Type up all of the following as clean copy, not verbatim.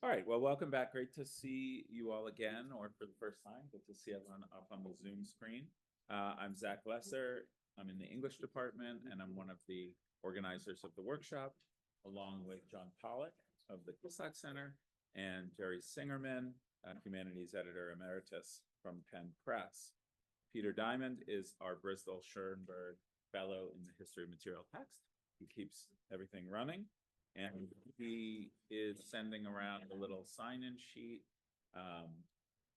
All right, well, welcome back. Great to see you all again, or for the first time. Good to see everyone up on the Zoom screen. I'm Zach Lesser. I'm in the English department, and I'm one of the organizers of the workshop, along with John Pollock of the Kislak Center and Jerry Singerman, Humanities Editor Emeritus from Penn Press. Peter Diamond is our Bristol Schoenberg Fellow in the History of Material Text. He keeps everything running. And he is sending around a little sign-in sheet,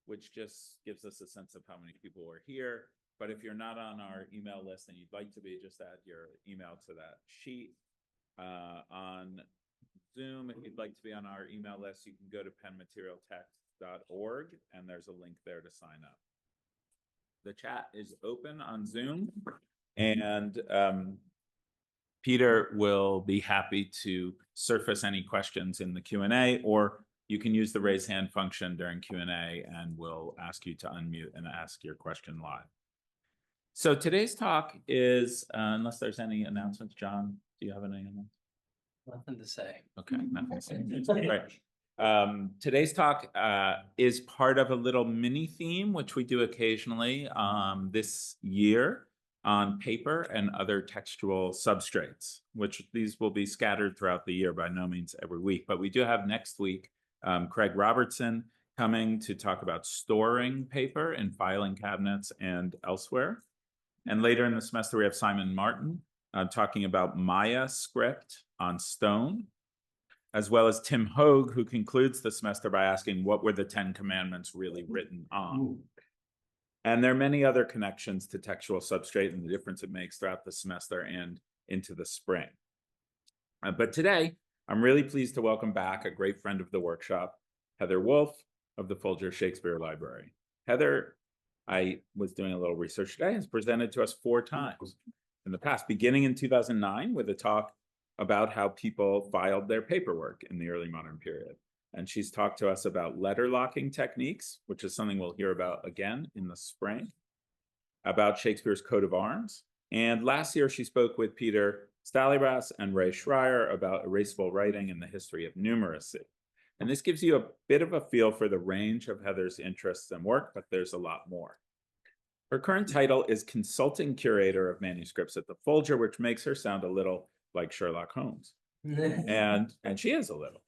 which just gives us a sense of how many people are here. But if you're not on our email list and you'd like to be, just add your email to that sheet. On Zoom, if you'd like to be on our email list, you can go to pennmaterialtext.org, and there's a link there to sign up. The chat is open on Zoom, and Peter will be happy to surface any questions in the Q&A, or you can use the raise hand function during Q&A and we'll ask you to unmute and ask your question live. So today's talk is, unless there's any announcements, John, do you have any announcements? Nothing to say. Okay, nothing to say. Right. Today's talk is part of a little mini theme, which we do occasionally this year, on paper and other textual substrates, which these will be scattered throughout the year, by no means every week. But we do have next week Craig Robertson coming to talk about storing paper in filing cabinets and elsewhere. And later in the semester, we have Simon Martin talking about Maya script on stone, as well as Tim Hogue, who concludes the semester by asking, what were the 10 commandments really written on? Ooh. And there are many other connections to textual substrate and the difference it makes throughout the semester and into the spring. But today, I'm really pleased to welcome back a great friend of the workshop, Heather Wolfe of the Folger Shakespeare Library. Heather, I was doing a little research today, has presented to us 4 times in the past, beginning in 2009 with a talk about how people filed their paperwork in the early modern period. And she's talked to us about letter locking techniques, which is something we'll hear about again in the spring, about Shakespeare's coat of arms. And last year, she spoke with Peter Stalybras and Ray Schreier about erasable writing and the history of numeracy. And this gives you a bit of a feel for the range of Heather's interests and work, but there's a lot more. Her current title is Consulting Curator of Manuscripts at the Folger, which makes her sound a little like Sherlock Holmes. and she is a little.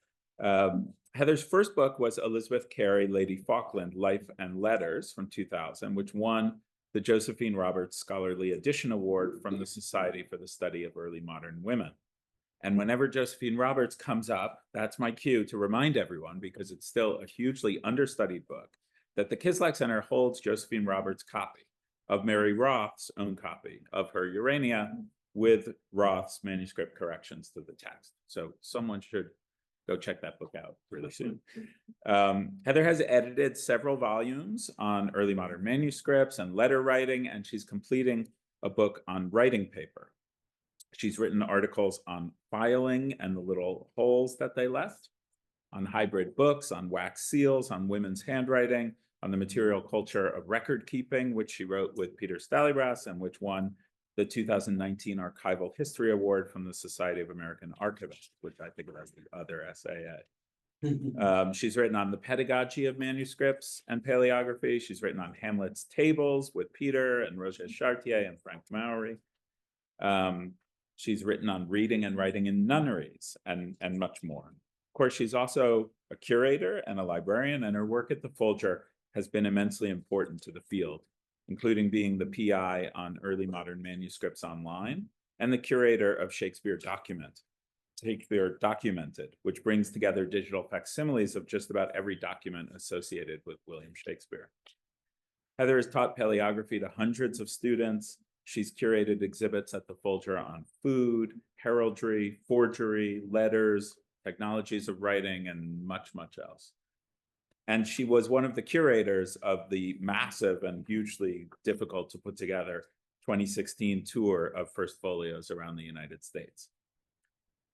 Heather's first book was Elizabeth Cary, Lady Falkland, Life and Letters from 2000, which won the Josephine Roberts Scholarly Edition Award from the Society for the Study of Early Modern Women. And whenever Josephine Roberts comes up, that's my cue to remind everyone, because it's still a hugely understudied book, that the Kislak Center holds Josephine Roberts' copy of Mary Roth's own copy of her Urania with Roth's manuscript corrections to the text. So someone should go check that book out really soon. Heather has edited several volumes on early modern manuscripts and letter writing, and she's completing a book on writing paper. She's written articles on filing and the little holes that they left, on hybrid books, on wax seals, on women's handwriting, on the material culture of record keeping, which she wrote with Peter Stalybras and which won the 2019 Archival History Award from the Society of American Archivists, which I think of as the other SAA. She's written on the pedagogy of manuscripts and paleography. She's written on Hamlet's Tables with Peter and Roger Chartier and Frank Mowry. She's written on reading and writing in nunneries and much more. Of course, she's also a curator and a librarian, and her work at the Folger has been immensely important to the field, including being the PI on early modern manuscripts online and the curator of Shakespeare Documented, which brings together digital facsimiles of just about every document associated with William Shakespeare. Heather has taught paleography to hundreds of students. She's curated exhibits at the Folger on food, heraldry, forgery, letters, technologies of writing, and much, much else. And she was one of the curators of the massive and hugely difficult to put together 2016 tour of First Folios around the United States.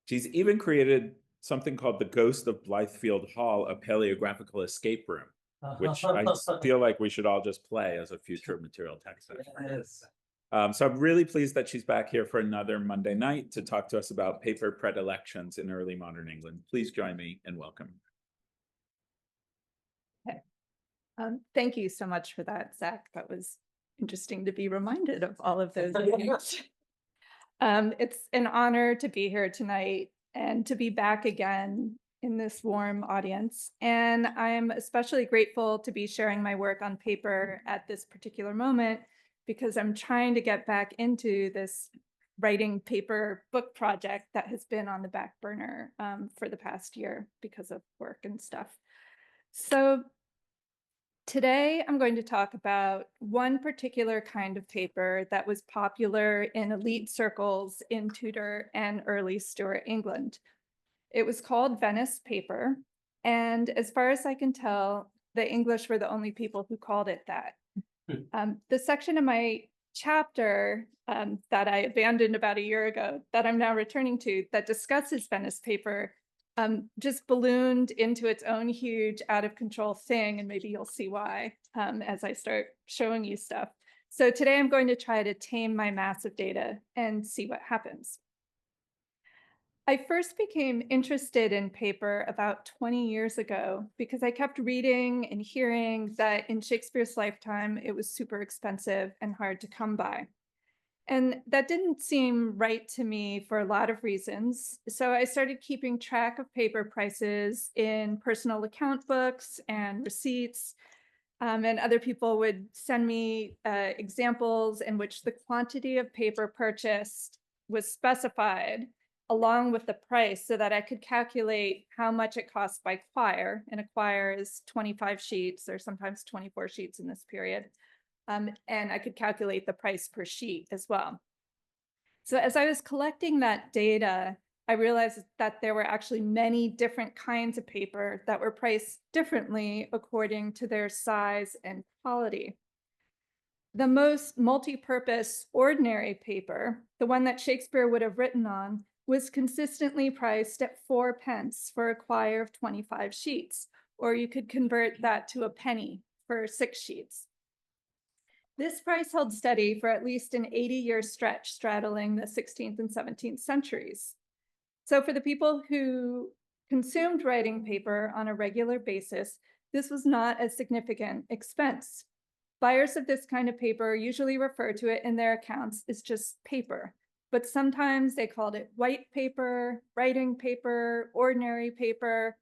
She's even created something called the Ghost of Blythefield Hall, a paleographical escape room, which I feel like we should all just play as a future material text session. Yes. So I'm really pleased that she's back here for another Monday night to talk to us about paper predilections in early modern England. Please join me in welcoming. Thank you so much for that, Zach. That was interesting to be reminded of all of those things. It's an honor to be here tonight and to be back again in this warm audience. And I'm especially grateful to be sharing my work on paper at this particular moment, because I'm trying to get back into this writing paper book project that has been on the back burner for the past year because of work and stuff. So today, I'm going to talk about one particular kind of paper that was popular in elite circles in Tudor and early Stuart England. It was called Venice paper, and as far as I can tell, the English were the only people who called it that. The section of my chapter that I abandoned about a year ago, that I'm now returning to, that discusses Venice paper, just ballooned into its own huge out of control thing, and maybe you'll see why as I start showing you stuff. So today I'm going to try to tame my massive data and see what happens. I first became interested in paper about 20 years ago because I kept reading and hearing that in Shakespeare's lifetime, it was super expensive and hard to come by. And that didn't seem right to me for a lot of reasons. So I started keeping track of paper prices in personal account books and receipts. And other people would send me examples in which the quantity of paper purchased was specified along with the price so that I could calculate how much it costs by quire. And a quire is 25 sheets or sometimes 24 sheets in this period. And I could calculate the price per sheet as well. So as I was collecting that data, I realized that there were actually many different kinds of paper that were priced differently according to their size and quality. The most multi-purpose ordinary paper, the one that Shakespeare would have written on, was consistently priced at 4 pence for a quire of 25 sheets, or you could convert that to a penny for 6 sheets. This price held steady for at least an 80-year stretch straddling the 16th and 17th centuries. So for the people who consumed writing paper on a regular basis, this was not a significant expense. Buyers of this kind of paper usually refer to it in their accounts as just paper, but sometimes they called it white paper, writing paper, ordinary paper.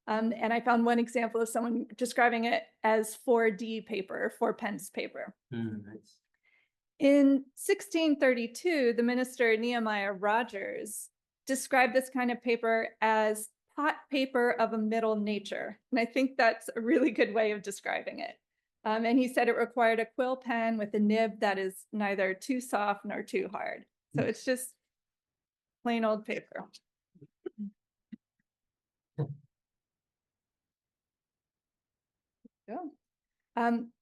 And I found one example of someone describing it as 4D paper, 4 pence paper. Nice. In 1632, the minister Nehemiah Rogers described this kind of paper as pot paper of a middle nature. And I think that's a really good way of describing it. And he said it required a quill pen with a nib that is neither too soft nor too hard. So it's just plain old paper.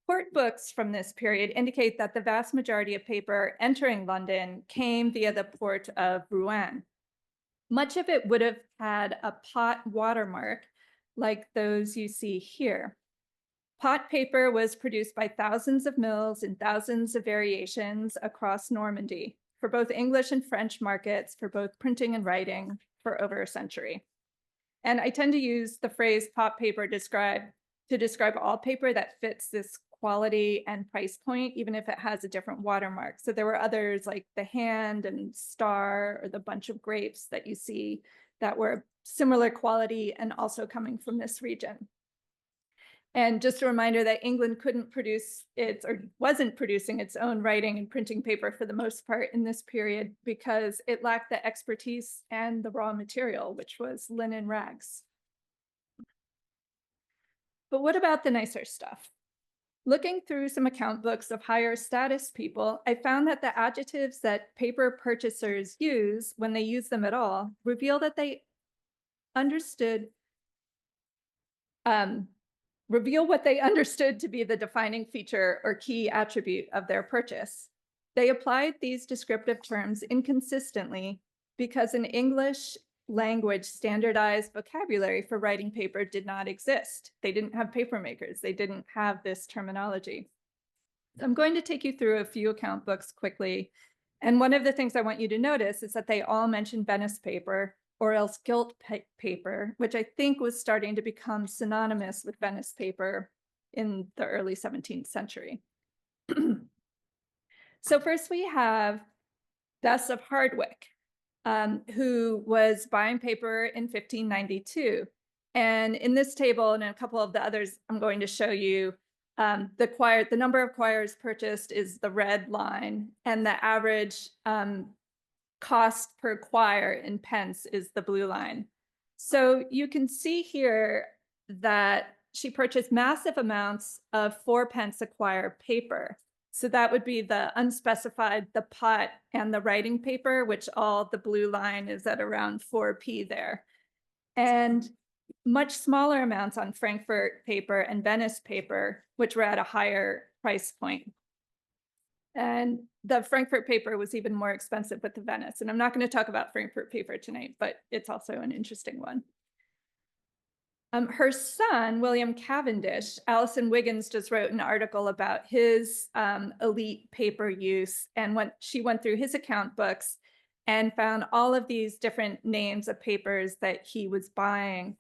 Court books from this period indicate that the vast majority of paper entering London came via the port of Rouen. Much of it would have had a pot watermark like those you see here. Pot paper was produced by thousands of mills in thousands of variations across Normandy for both English and French markets, for both printing and writing for over a century. And I tend to use the phrase pot paper to describe all paper that fits this quality and price point, even if it has a different watermark. So there were others like the hand and star or the bunch of grapes that you see that were similar quality and also coming from this region. And just a reminder that England couldn't produce its, or wasn't producing its own writing and printing paper for the most part in this period because it lacked the expertise and the raw material, which was linen rags. But what about the nicer stuff? Looking through some account books of higher status people, I found that the adjectives that paper purchasers use, when they use them at all, reveal that they reveal what they understood to be the defining feature or key attribute of their purchase. They applied these descriptive terms inconsistently because an English language standardized vocabulary for writing paper did not exist. They didn't have paper makers. They didn't have this terminology. I'm going to take you through a few account books quickly. And one of the things I want you to notice is that they all mention Venice paper or else gilt paper, which I think was starting to become synonymous with Venice paper in the early 17th century. So first we have Bess of Hardwick, who was buying paper in 1592. And in this table and in a couple of the others I'm going to show you, the number of quires purchased is the red line, and the average cost per quire in pence is the blue line. So you can see here that she purchased massive amounts of 4 pence a quire paper. So that would be the unspecified, the pot, and the writing paper, which all the blue line is at around 4p there. And much smaller amounts on Frankfurt paper and Venice paper, which were at a higher price point. And the Frankfurt paper was even more expensive with the Venice. And I'm not going to talk about Frankfurt paper tonight, but it's also an interesting one. Her son, William Cavendish, Alison Wiggins just wrote an article about his elite paper use. And when she went through his account books and found all of these different names of papers that he was buying,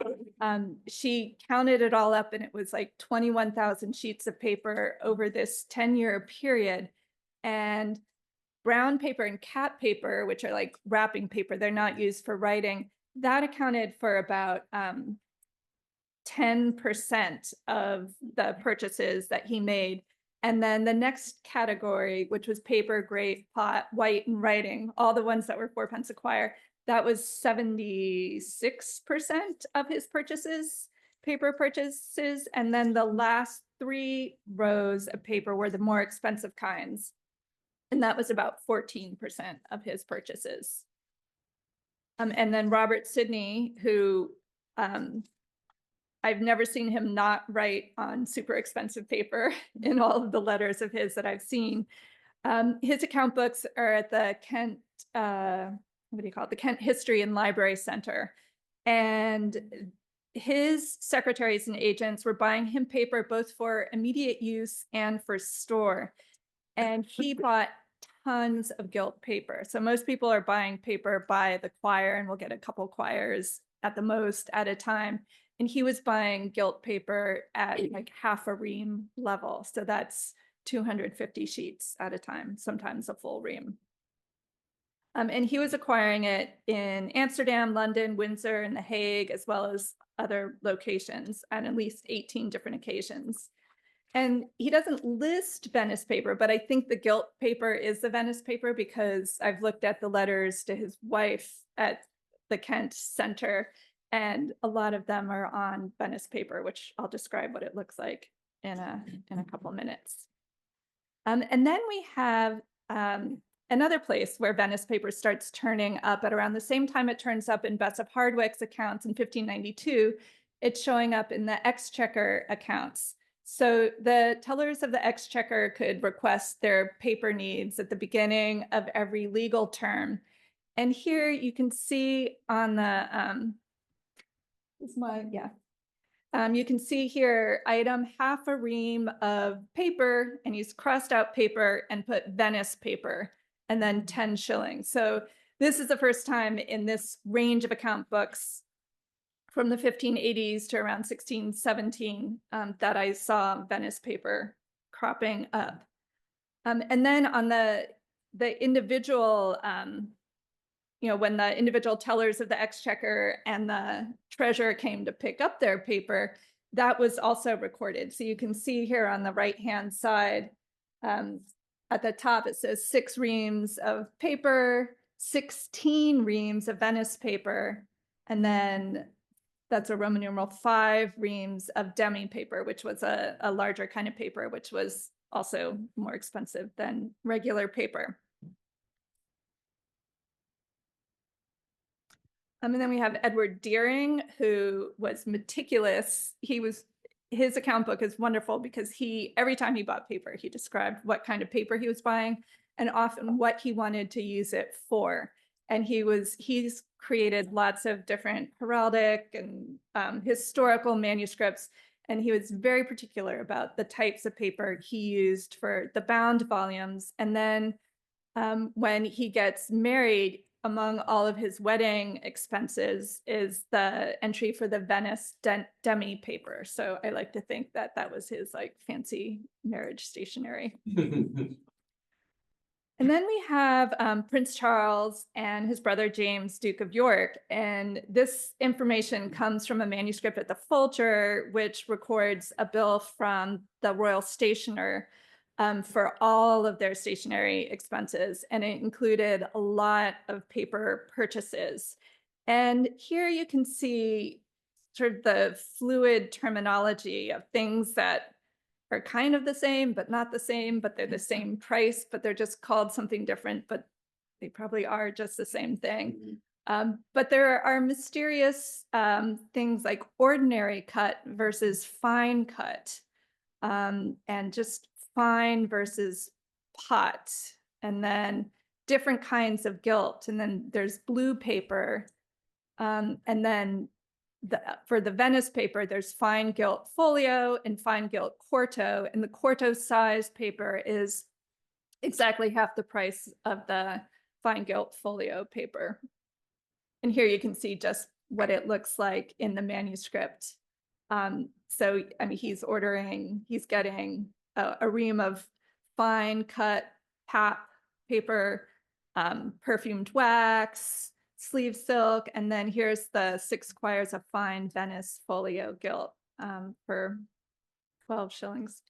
she counted it all up, and it was like 21,000 sheets of paper over this 10-year period. And brown paper and cat paper, which are like wrapping paper, they're not used for writing, that accounted for about 10% of the purchases that he made. And then the next category, which was paper, grape, pot, white, and writing, all the ones that were 4 pence a quire, that was 76% of his purchases, paper purchases. And then the last 3 rows of paper were the more expensive kinds. And that was about 14% of his purchases. And then Robert Sidney, who I've never seen him not write on super expensive paper in all of the letters of his that I've seen. His account books are at the Kent, what do you call it? The Kent History and Library Center. And his secretaries and agents were buying him paper both for immediate use and for store. And he bought tons of gilt paper. So most people are buying paper by the quire, and we'll get a couple quires at the most at a time. And he was buying gilt paper at like half a ream level. So that's 250 sheets at a time, sometimes a full ream. And he was acquiring it in Amsterdam, London, Windsor, and The Hague, as well as other locations on at least 18 different occasions. And he doesn't list Venice paper, but I think the gilt paper is the Venice paper because I've looked at the letters to his wife at the Kent Center, and a lot of them are on Venice paper, which I'll describe what it looks like in a couple minutes. And then we have another place where Venice paper starts turning up at around the same time it turns up in Bess of Hardwick's accounts in 1592. It's showing up in the Exchequer accounts. So the tellers of the Exchequer could request their paper needs at the beginning of every legal term. And here you can see on the, you can see here item half a ream of paper, and he's crossed out paper and put Venice paper, and then 10 shillings. So this is the first time in this range of account books from the 1580s to around 1617 that I saw Venice paper cropping up. And then on the individual, when the individual tellers of the Exchequer and the treasurer came to pick up their paper, that was also recorded. So you can see here on the right-hand side, at the top, it says 6 reams of paper, 16 reams of Venice paper, and then that's a Roman numeral 5 reams of demi paper, which was a larger kind of paper, which was also more expensive than regular paper. And then we have Edward Deering, who was meticulous. His account book is wonderful because every time he bought paper, he described what kind of paper he was buying and often what he wanted to use it for. And he's created lots of different heraldic and historical manuscripts. And he was very particular about the types of paper he used for the bound volumes. And then when he gets married, among all of his wedding expenses is the entry for the Venice demi paper. So I like to think that that was his like fancy marriage stationery. And then we have Prince Charles and his brother James, Duke of York. And this information comes from a manuscript at the Folger, which records a bill from the royal stationer for all of their stationery expenses. And it included a lot of paper purchases. And here you can see sort of the fluid terminology of things that are kind of the same, but not the same, but they're the same price, but they're just called something different, but they probably are just the same thing. But there are mysterious things like ordinary cut versus fine cut, and just fine versus pot, and then different kinds of gilt. And then there's blue paper, and then for the Venice paper, there's fine gilt folio and fine gilt quarto, and the quarto size paper is exactly half the price of the fine gilt folio paper. And here you can see just what it looks like in the manuscript. So, I mean, he's getting a ream of fine cut pap paper, perfumed wax, sleeve silk, and then here's the 6 quires of fine Venice folio gilt for 12 shillings.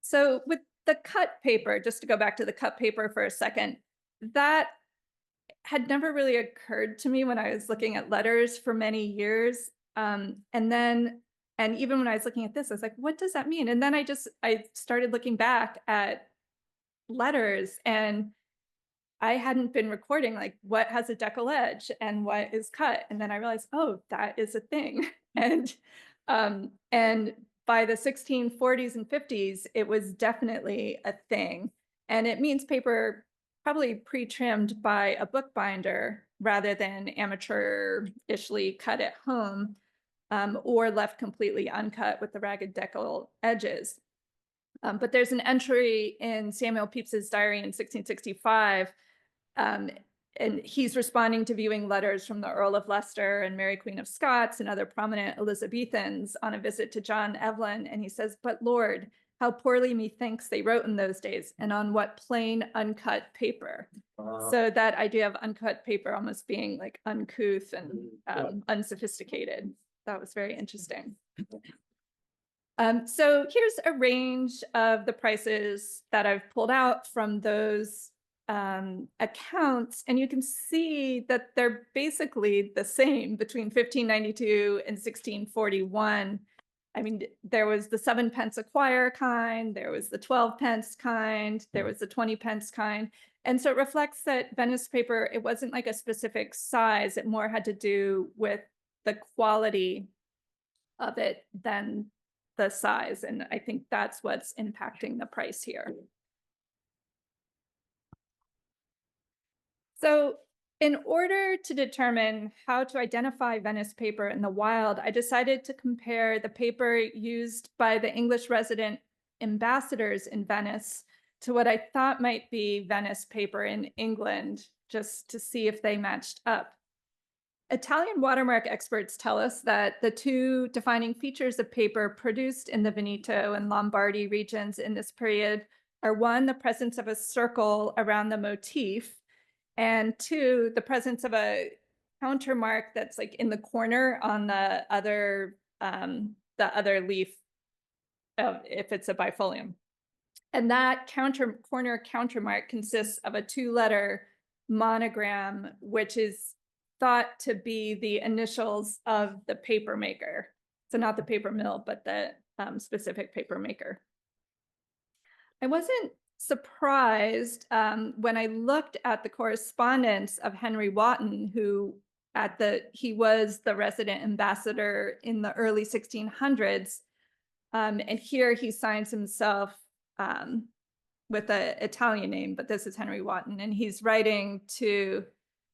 So with the cut paper, just to go back to the cut paper for a second, that had never really occurred to me when I was looking at letters for many years. And even when I was looking at this, I was like, what does that mean? And then I started looking back at letters, and I hadn't been recording like what has a decollage and what is cut. And then I realized, oh, that is a thing. And by the 1640s and 50s, it was definitely a thing. And it means paper probably pre-trimmed by a bookbinder rather than amateurishly cut at home, or left completely uncut with the ragged decal edges. But there's an entry in Samuel Pepys's diary in 1665, and he's responding to viewing letters from the Earl of Leicester and Mary Queen of Scots and other prominent Elizabethans on a visit to John Evelyn. And he says, "But Lord, how poorly methinks they wrote in those days, and on what plain uncut paper." So that idea of uncut paper almost being like uncouth and unsophisticated, that was very interesting. So here's a range of the prices that I've pulled out from those accounts, and you can see that they're basically the same between 1592 and 1641. I mean, there was the 7 pence a quire kind, there was the 12 pence kind, there was the 20 pence kind. And so it reflects that Venice paper, it wasn't like a specific size, it more had to do with the quality of it than the size. And I think that's what's impacting the price here. So in order to determine how to identify Venice paper in the wild, I decided to compare the paper used by the English resident ambassadors in Venice to what I thought might be Venice paper in England, just to see if they matched up. Italian watermark experts tell us that the 2 defining features of paper produced in the Veneto and Lombardy regions in this period are 1, the presence of a circle around the motif, and 2, the presence of a countermark that's like in the corner on the other leaf, if it's a bifolium. And that corner countermark consists of a 2-letter monogram, which is thought to be the initials of the paper maker. So not the paper mill, but the specific paper maker. I wasn't surprised when I looked at the correspondence of Henry Wotton, who he was the resident ambassador in the early 1600s. And here he signs himself with an Italian name, but this is Henry Wotton, and he's writing to,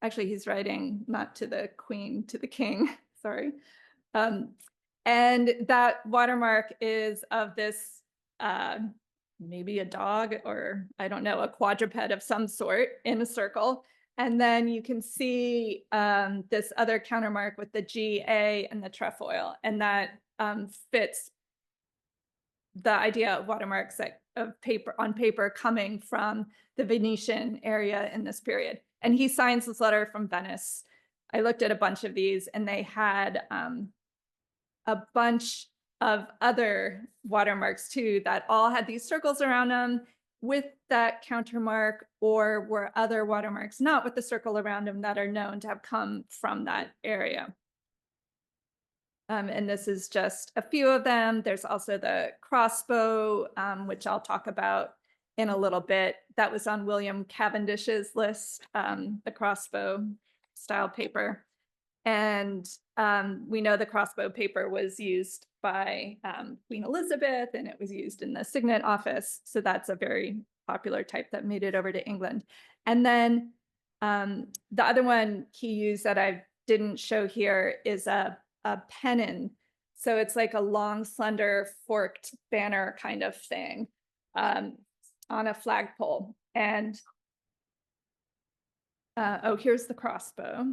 actually he's writing not to the Queen, to the King, sorry. And that watermark is of this maybe a dog or I don't know, a quadruped of some sort in a circle. And then you can see this other countermark with the GA and the trefoil, and that fits the idea of watermarks of paper on paper coming from the Venetian area in this period. And he signs this letter from Venice. I looked at a bunch of these, and they had a bunch of other watermarks too that all had these circles around them with that countermark, or were other watermarks not with the circle around them that are known to have come from that area. And this is just a few of them. There's also the crossbow, which I'll talk about in a little bit. That was on William Cavendish's list, the crossbow style paper. And we know the crossbow paper was used by Queen Elizabeth, and it was used in the signet office. So that's a very popular type that made it over to England. And then the other one he used that I didn't show here is a pennon. So it's like a long, slender, forked banner kind of thing on a flagpole. And oh, here's the crossbow.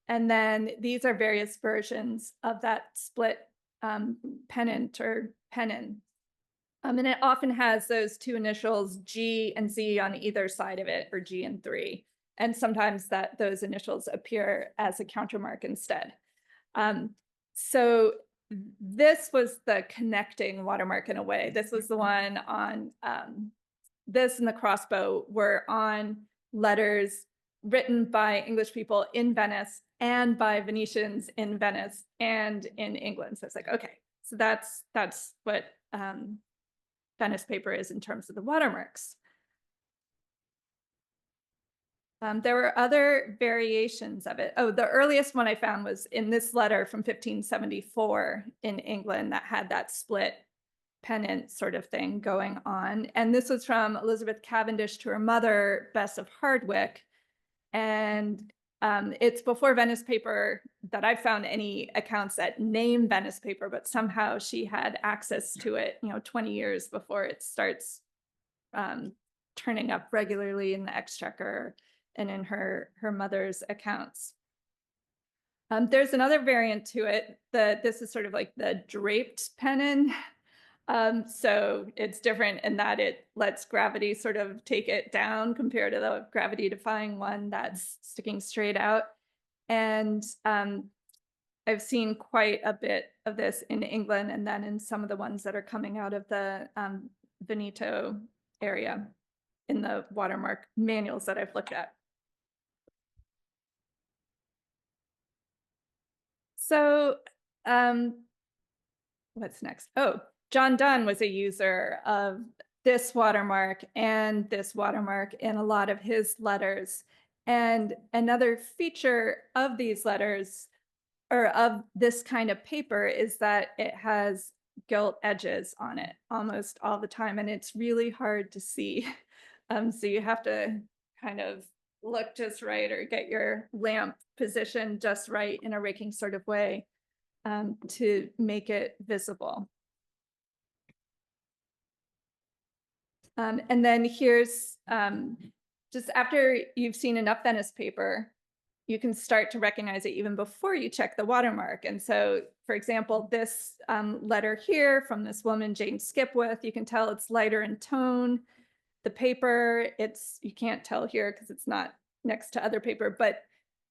And then these are various versions of that split pennant or pennon. And it often has those two initials G and Z on either side of it, or G and 3. And sometimes those initials appear as a countermark instead. So this was the connecting watermark in a way. This was the one on this, and the crossbow were on letters written by English people in Venice and by Venetians in Venice and in England. So it's like, okay, so that's what Venice paper is in terms of the watermarks. There were other variations of it. Oh, the earliest one I found was in this letter from 1574 in England that had that split pennant sort of thing going on. And this was from Elizabeth Cavendish to her mother, Bess of Hardwicke. And it's before Venice paper that I've found any accounts that name Venice paper, but somehow she had access to it, 20 years before it starts turning up regularly in the Exchequer and in her mother's accounts. There's another variant to it. This is sort of like the draped pennon. So it's different in that it lets gravity sort of take it down compared to the gravity defying one that's sticking straight out. And I've seen quite a bit of this in England, and then in some of the ones that are coming out of the Veneto area in the watermark manuals that I've looked at. So what's next? Oh, John Donne was a user of this watermark and this watermark in a lot of his letters. And another feature of these letters, or of this kind of paper, is that it has gilt edges on it almost all the time, and it's really hard to see. So you have to kind of look just right, or get your lamp positioned just right in a raking sort of way to make it visible. And then here's just after you've seen enough Venice paper, you can start to recognize it even before you check the watermark. And so, for example, this letter here from this woman, Jane Skipwith, you can tell it's lighter in tone. The paper, you can't tell here because it's not next to other paper, but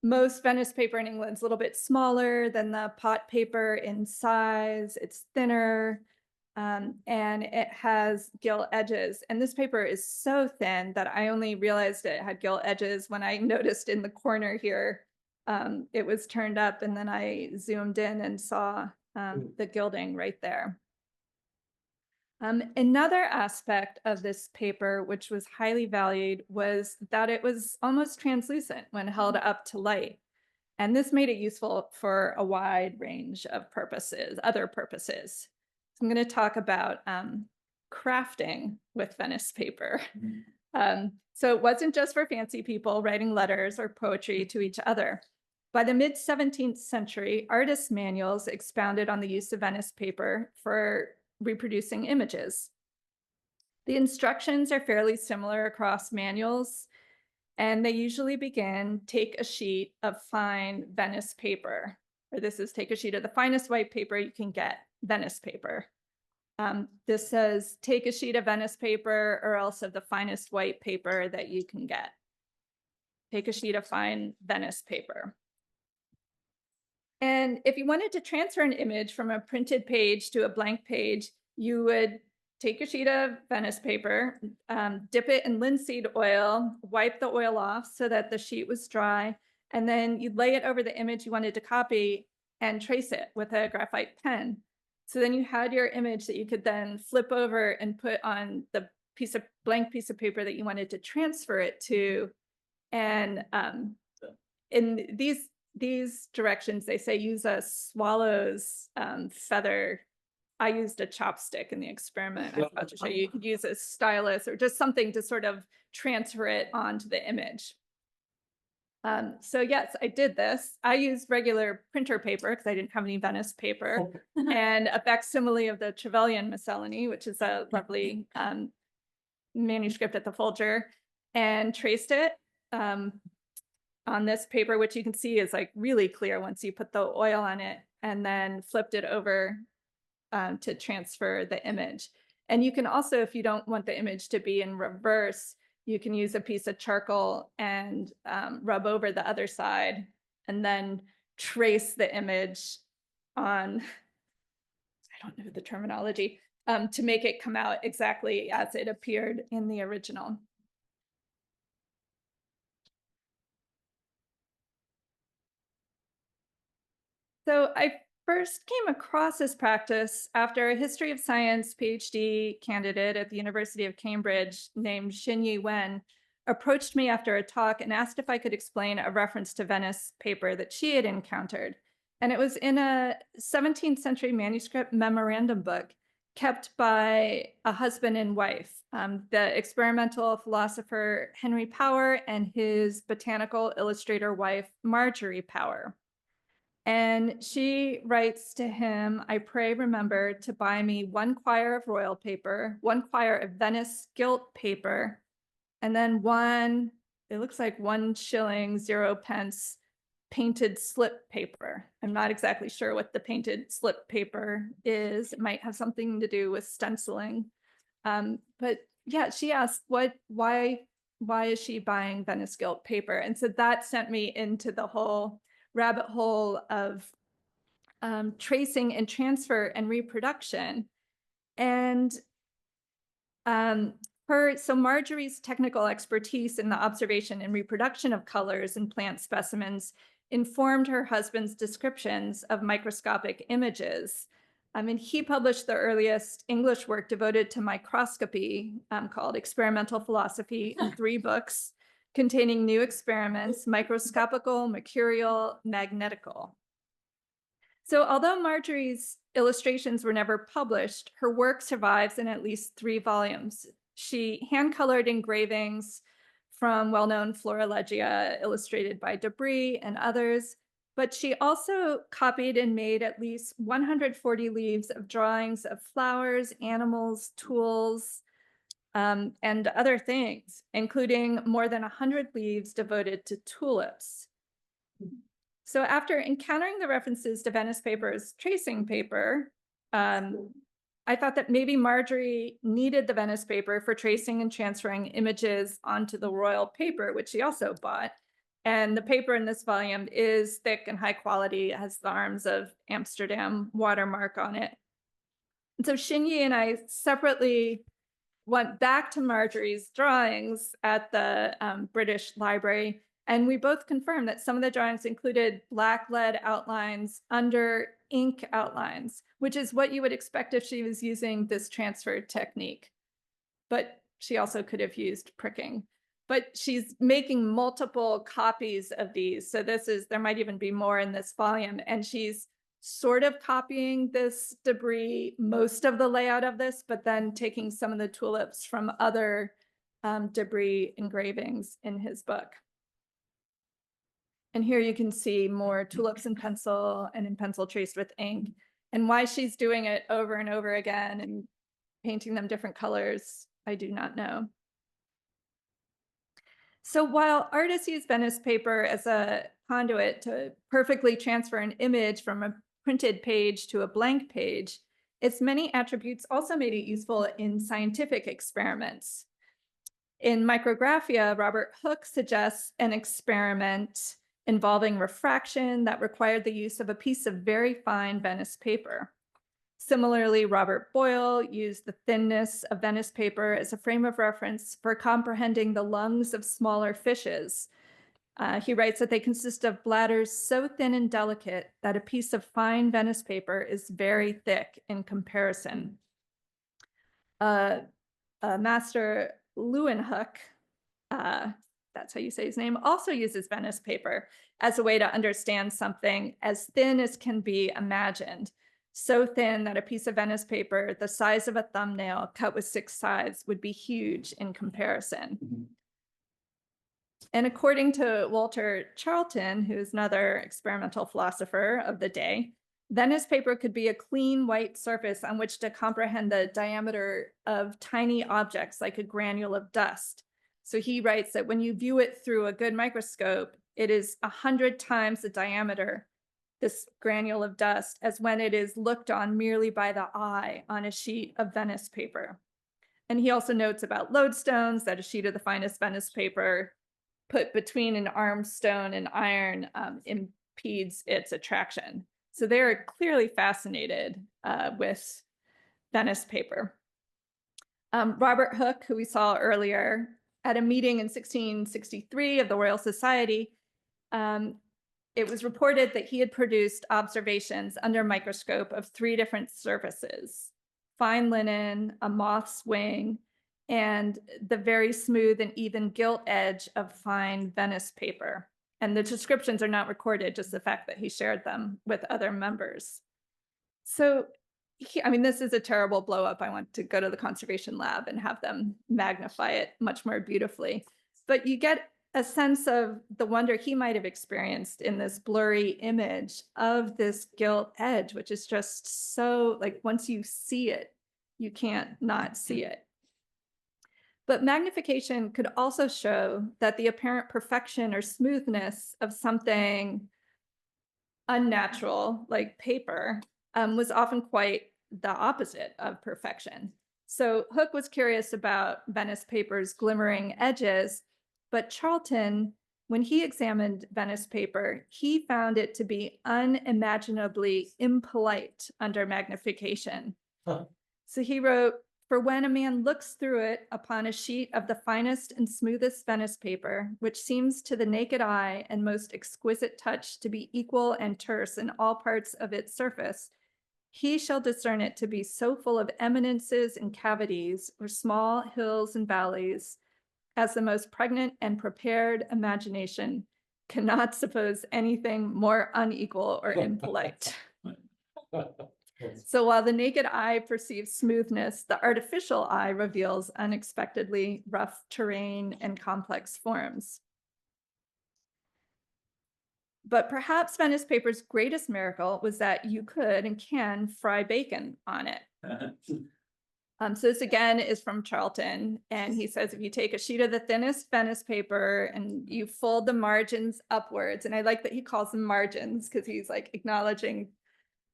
most Venice paper in England is a little bit smaller than the pot paper in size. It's thinner. And it has gilt edges. And this paper is so thin that I only realized it had gilt edges when I noticed in the corner here, it was turned up, and then I zoomed in and saw the gilding right there. Another aspect of this paper, which was highly valued, was that it was almost translucent when held up to light. And this made it useful for a wide range of other purposes. So I'm going to talk about crafting with Venice paper. So it wasn't just for fancy people writing letters or poetry to each other. By the mid-17th century, artists' manuals expounded on the use of Venice paper for reproducing images. The instructions are fairly similar across manuals, and they usually begin, take a sheet of fine Venice paper, or this is take a sheet of the finest white paper you can get, Venice paper. This says take a sheet of Venice paper or else of the finest white paper that you can get. Take a sheet of fine Venice paper. And if you wanted to transfer an image from a printed page to a blank page, you would take a sheet of Venice paper, dip it in linseed oil, wipe the oil off so that the sheet was dry, and then you'd lay it over the image you wanted to copy and trace it with a graphite pen. So then you had your image that you could then flip over and put on the blank piece of paper that you wanted to transfer it to. And in these directions, they say use a swallow's feather. I used a chopstick in the experiment. I'm about to show you. You could use a stylus or just something to sort of transfer it onto the image. So yes, I did this. I used regular printer paper because I didn't have any Venice paper, and a facsimile of the Trevelyan miscellany, which is a lovely manuscript at the Folger, and traced it on this paper, which you can see is like really clear once you put the oil on it, and then flipped it over to transfer the image. And you can also, if you don't want the image to be in reverse, you can use a piece of charcoal and rub over the other side and then trace the image on, I don't know the terminology, to make it come out exactly as it appeared in the original. So I first came across this practice after a history of science PhD candidate at the University of Cambridge named Xinyi Wen approached me after a talk and asked if I could explain a reference to Venice paper that she had encountered. And it was in a 17th century manuscript memorandum book kept by a husband and wife, the experimental philosopher Henry Power and his botanical illustrator wife, Marjorie Power. And she writes to him, I pray remember to buy me 1 quire of royal paper, 1 quire of Venice gilt paper, and then it looks like 1 shilling 0 pence painted slip paper. I'm not exactly sure what the painted slip paper is. It might have something to do with stenciling. But yeah, she asked why is she buying Venice gilt paper? And so that sent me into the whole rabbit hole of tracing and transfer and reproduction. And so Marjorie's technical expertise in the observation and reproduction of colors in plant specimens informed her husband's descriptions of microscopic images. And he published the earliest English work devoted to microscopy called Experimental Philosophy in 3 books, containing new experiments, microscopical, mercurial, magnetical. So although Marjorie's illustrations were never published, her work survives in at least 3 volumes. She hand-colored engravings from well-known Florilegia illustrated by Debris and others, but she also copied and made at least 140 leaves of drawings of flowers, animals, tools, and other things, including more than 100 leaves devoted to tulips. So after encountering the references to Venice paper as tracing paper, I thought that maybe Marjorie needed the Venice paper for tracing and transferring images onto the royal paper, which she also bought. And the paper in this volume is thick and high quality. It has the arms of Amsterdam watermark on it. And so Xinyi and I separately went back to Marjorie's drawings at the British Library, and we both confirmed that some of the drawings included black lead outlines under ink outlines, which is what you would expect if she was using this transfer technique. But she also could have used pricking. But she's making multiple copies of these. So there might even be more in this volume, and she's sort of copying this Debris, most of the layout of this, but then taking some of the tulips from other Debris engravings in his book. And here you can see more tulips in pencil and in pencil traced with ink, and why she's doing it over and over again and painting them different colors I do not know. So while artists use Venice paper as a conduit to perfectly transfer an image from a printed page to a blank page, its many attributes also made it useful in scientific experiments. In Micrographia, Robert Hooke suggests an experiment involving refraction that required the use of a piece of very fine Venice paper. Similarly, Robert Boyle used the thinness of Venice paper as a frame of reference for comprehending the lungs of smaller fishes. He writes that they consist of bladders so thin and delicate that a piece of fine Venice paper is very thick in comparison. Master Leeuwenhoek, that's how you say his name, also uses Venice paper as a way to understand something as thin as can be imagined. So thin that a piece of Venice paper the size of a thumbnail cut with 6 sides would be huge in comparison. Mm-hmm. And according to Walter Charlton, who's another experimental philosopher of the day, Venice paper could be a clean white surface on which to comprehend the diameter of tiny objects like a granule of dust. So he writes that when you view it through a good microscope, it is 100 times the diameter, this granule of dust, as when it is looked on merely by the eye on a sheet of Venice paper. And he also notes about lodestones, that a sheet of the finest Venice paper put between an armed stone and iron impedes its attraction. So they're clearly fascinated with Venice paper. Robert Hooke, who we saw earlier, at a meeting in 1663 of the Royal Society, it was reported that he had produced observations under a microscope of 3 different surfaces: fine linen, a moth's wing, and the very smooth and even gilt edge of fine Venice paper. And the descriptions are not recorded, just the fact that he shared them with other members. So, I mean, this is a terrible blow up. I want to go to the conservation lab and have them magnify it much more beautifully. But you get a sense of the wonder he might have experienced in this blurry image of this gilt edge, which is just so, like, once you see it, you can't not see it. But magnification could also show that the apparent perfection or smoothness of something unnatural, like paper, was often quite the opposite of perfection. So Hooke was curious about Venice paper's glimmering edges, but Charlton, when he examined Venice paper, he found it to be unimaginably impolite under magnification. Huh. So he wrote, "For when a man looks through it upon a sheet of the finest and smoothest Venice paper, which seems to the naked eye and most exquisite touch to be equal and terse in all parts of its surface, he shall discern it to be so full of eminences and cavities, or small hills and valleys, as the most pregnant and prepared imagination cannot suppose anything more unequal or impolite." So while the naked eye perceives smoothness, the artificial eye reveals unexpectedly rough terrain and complex forms. But perhaps Venice paper's greatest miracle was that you could and can fry bacon on it. So this again is from Charlton, and he says if you take a sheet of the thinnest Venice paper and you fold the margins upwards, and I like that he calls them margins because he's like acknowledging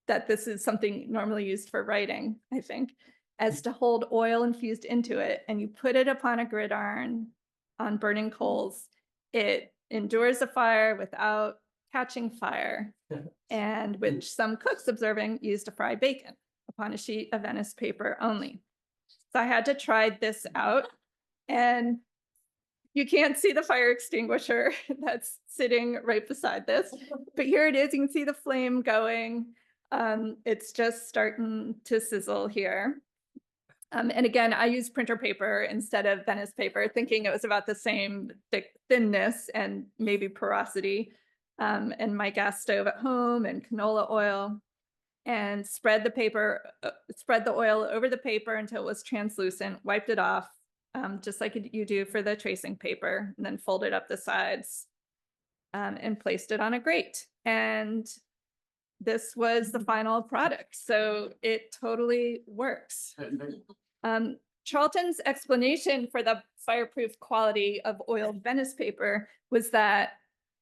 that this is something normally used for writing, I think, as to hold oil infused into it, and you put it upon a gridiron on burning coals, it endures the fire without catching fire, and which some cooks observing used to fry bacon upon a sheet of Venice paper only. So I had to try this out, and you can't see the fire extinguisher that's sitting right beside this, but here it is. You can see the flame going. It's just starting to sizzle here. And again, I use printer paper instead of Venice paper, thinking it was about the same thinness and maybe porosity. And my gas stove at home and canola oil, and spread the oil over the paper until it was translucent, wiped it off, just like you do for the tracing paper, and then folded up the sides and placed it on a grate. And this was the final product. So it totally works. Charlton's explanation for the fireproof quality of oiled Venice paper was that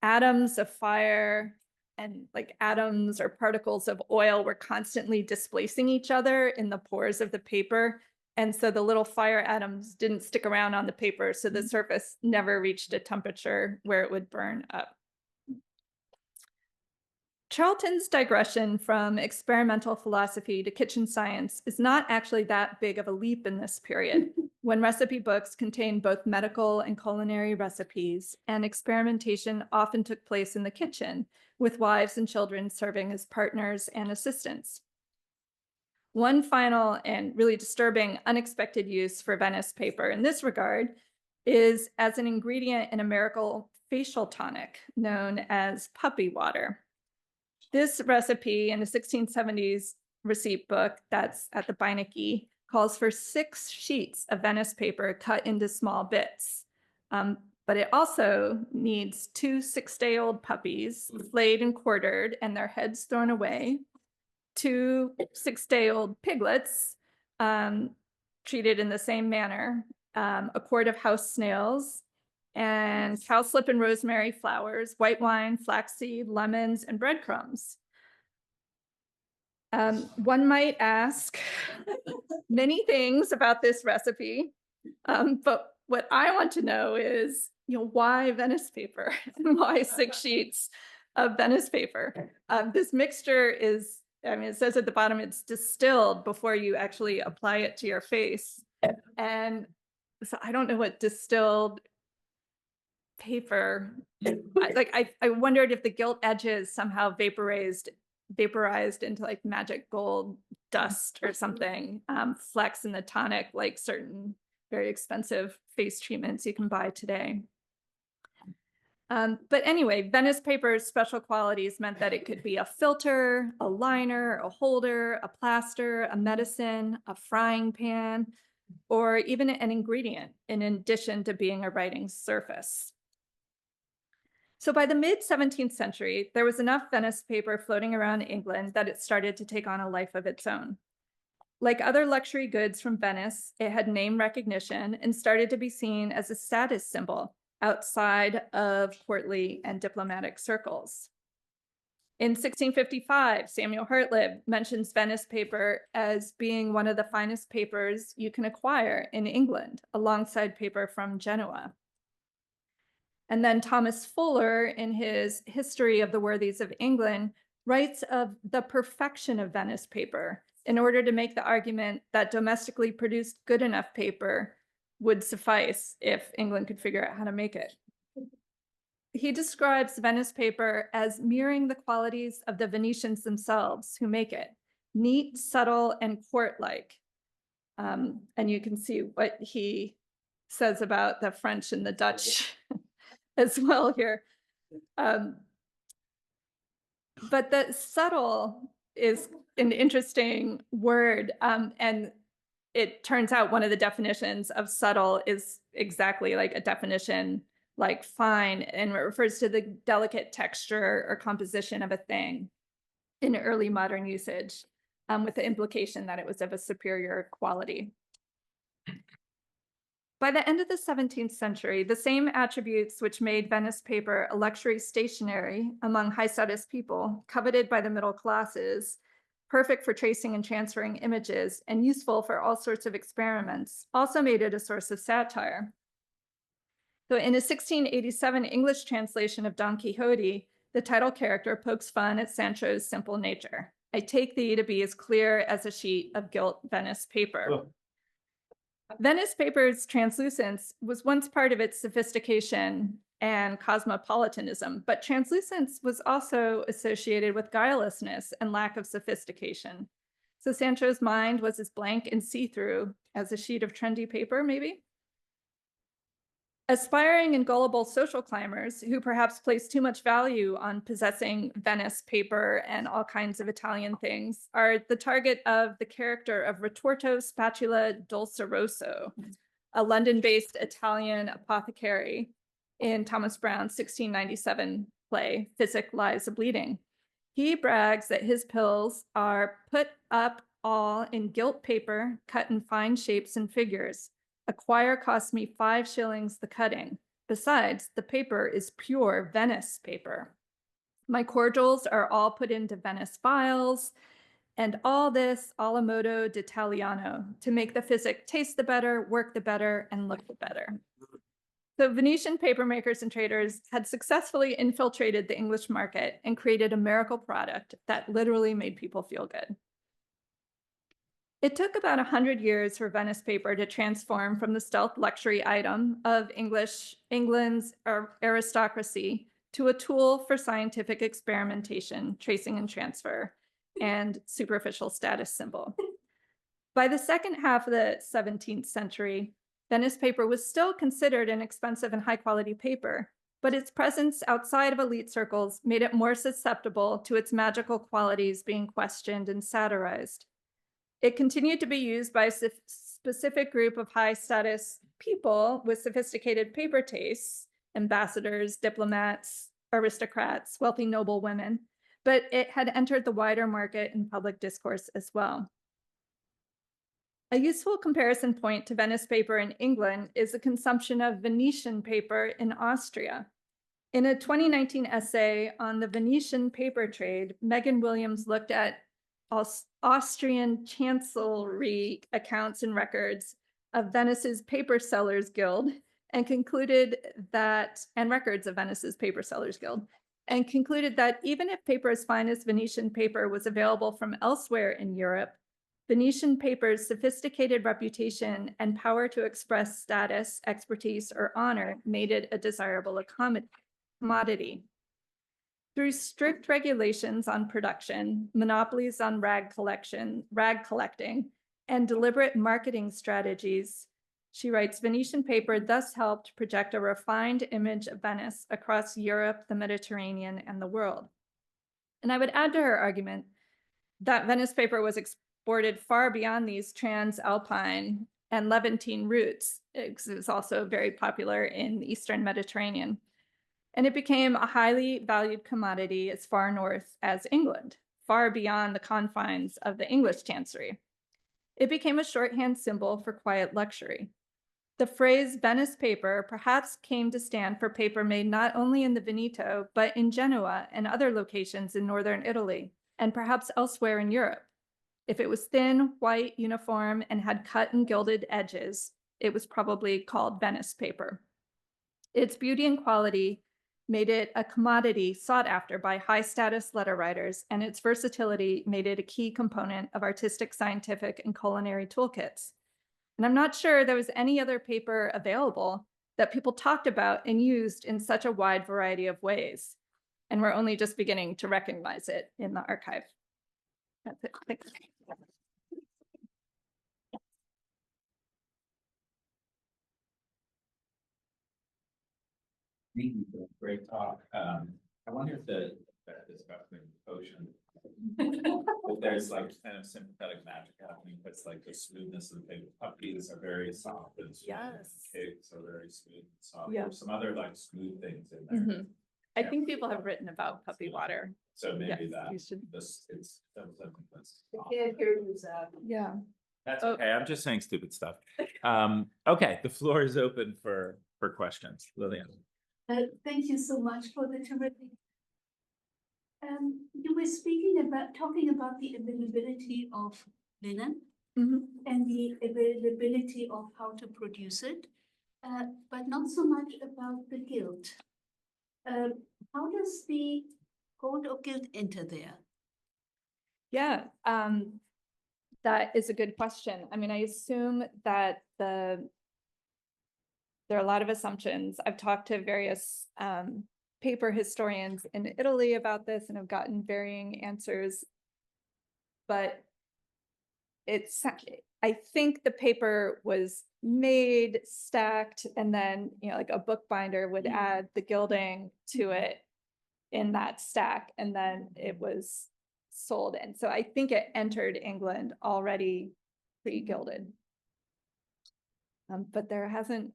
atoms of fire and like atoms or particles of oil were constantly displacing each other in the pores of the paper. And so the little fire atoms didn't stick around on the paper, so the surface never reached a temperature where it would burn up. Charlton's digression from experimental philosophy to kitchen science is not actually that big of a leap in this period, when recipe books contain both medical and culinary recipes, and experimentation often took place in the kitchen, with wives and children serving as partners and assistants. One final and really disturbing unexpected use for Venice paper in this regard is as an ingredient in a miracle facial tonic known as puppy water. This recipe in the 1670s receipt book that's at the Beinecke calls for 6 sheets of Venice paper cut into small bits. But it also needs 2 6-day-old puppies flayed and quartered and their heads thrown away, 2 6-day-old piglets treated in the same manner, a quart of house snails, and cowslip and rosemary flowers, white wine, flaxseed, lemons, and breadcrumbs. One might ask many things about this recipe, but what I want to know is, why Venice paper and why 6 sheets of Venice paper? This mixture is, it says at the bottom, it's distilled before you actually apply it to your face. And so I don't know what distilled paper, I wondered if the gilt edges somehow vaporized into like magic gold dust or something, flex in the tonic, like certain very expensive face treatments you can buy today. But anyway, Venice paper's special qualities meant that it could be a filter, a liner, a holder, a plaster, a medicine, a frying pan, or even an ingredient in addition to being a writing surface. So by the mid-17th century, there was enough Venice paper floating around England that it started to take on a life of its own. Like other luxury goods from Venice, it had name recognition and started to be seen as a status symbol outside of courtly and diplomatic circles. In 1655, Samuel Hartlib mentions Venice paper as being one of the finest papers you can acquire in England, alongside paper from Genoa. And then Thomas Fuller, in his History of the Worthies of England, writes of the perfection of Venice paper in order to make the argument that domestically produced good enough paper would suffice if England could figure out how to make it. He describes Venice paper as mirroring the qualities of the Venetians themselves who make it, neat, subtle, and court-like. And you can see what he says about the French and the Dutch as well here. But the subtle is an interesting word. And it turns out one of the definitions of subtle is exactly like a definition like fine, and it refers to the delicate texture or composition of a thing in early modern usage, with the implication that it was of a superior quality. By the end of the 17th century, the same attributes which made Venice paper a luxury stationery among high-status people, coveted by the middle classes, perfect for tracing and transferring images, and useful for all sorts of experiments, also made it a source of satire. So in a 1687 English translation of Don Quixote, the title character pokes fun at Sancho's simple nature. I take thee to be as clear as a sheet of gilt Venice paper. Oh. Venice paper's translucence was once part of its sophistication and cosmopolitanism, but translucence was also associated with guilelessness and lack of sophistication. So Sancho's mind was as blank and see-through as a sheet of trendy paper, maybe? Aspiring and gullible social climbers who perhaps place too much value on possessing Venice paper and all kinds of Italian things are the target of the character of Retorto Spatula Dolceroso, a London-based Italian apothecary in Thomas Brown's 1697 play, Physic Lies a Bleeding. He brags that his pills are put up all in gilt paper, cut in fine shapes and figures. A quire cost me 5 shillings the cutting. Besides, the paper is pure Venice paper. My cordials are all put into Venice vials, and all this alla modo d'Italiano to make the physic taste the better, work the better, and look the better. So Venetian papermakers and traders had successfully infiltrated the English market and created a miracle product that literally made people feel good. It took about 100 years for Venice paper to transform from the stealth luxury item of England's aristocracy to a tool for scientific experimentation, tracing and transfer, and superficial status symbol. By the second half of the 17th century, Venice paper was still considered an expensive and high-quality paper, but its presence outside of elite circles made it more susceptible to its magical qualities being questioned and satirized. It continued to be used by a specific group of high-status people with sophisticated paper tastes, ambassadors, diplomats, aristocrats, wealthy noble women, but it had entered the wider market and public discourse as well. A useful comparison point to Venice paper in England is the consumption of Venetian paper in Austria. In a 2019 essay on the Venetian paper trade, Megan Williams looked at Austrian chancellery accounts and records of Venice's Paper Sellers Guild and concluded that, and records of Venice's Paper Sellers Guild, and concluded that even if paper as fine as Venetian paper was available from elsewhere in Europe, Venetian paper's sophisticated reputation and power to express status, expertise, or honor made it a desirable commodity. Through strict regulations on production, monopolies on rag collecting, and deliberate marketing strategies, she writes, Venetian paper thus helped project a refined image of Venice across Europe, the Mediterranean, and the world. And I would add to her argument that Venice paper was exported far beyond these transalpine and Levantine routes. It was also very popular in the Eastern Mediterranean. And it became a highly valued commodity as far north as England, far beyond the confines of the English chancery. It became a shorthand symbol for quiet luxury. The phrase Venice paper perhaps came to stand for paper made not only in the Veneto, but in Genoa and other locations in northern Italy, and perhaps elsewhere in Europe. If it was thin, white, uniform, and had cut and gilded edges, it was probably called Venice paper. Its beauty and quality made it a commodity sought after by high-status letter writers, and its versatility made it a key component of artistic, scientific, and culinary toolkits. And I'm not sure there was any other paper available that people talked about and used in such a wide variety of ways. And we're only just beginning to recognize it in the archive. That's it. Thanks. Thank you for a great talk. I wonder if that discussing ocean, if there's like kind of sympathetic magic happening, because like the smoothness of the paper puppies are very soft and smooth. Yes. Cakes are very smooth and soft. Yeah. There's some other like smooth things in there. I think people have written about puppy water. So maybe Yes, you should. it's something that's. Can't hear you, Zach. Yeah. That's Oh. okay. I'm just saying stupid stuff. Okay, the floor is open for questions. Lillian. Thank you so much for the terrific. You were talking about the availability of linen and the availability of how to produce it, but not so much about the gilt. How does the code of gilt enter there? Yeah, that is a good question. I mean, I assume that there are a lot of assumptions. I've talked to various paper historians in Italy about this and have gotten varying answers. But I think the paper was made, stacked, and then, like a bookbinder would add the gilding to it in that stack, and then it was sold in. So I think it entered England already pre-gilded. But there hasn't,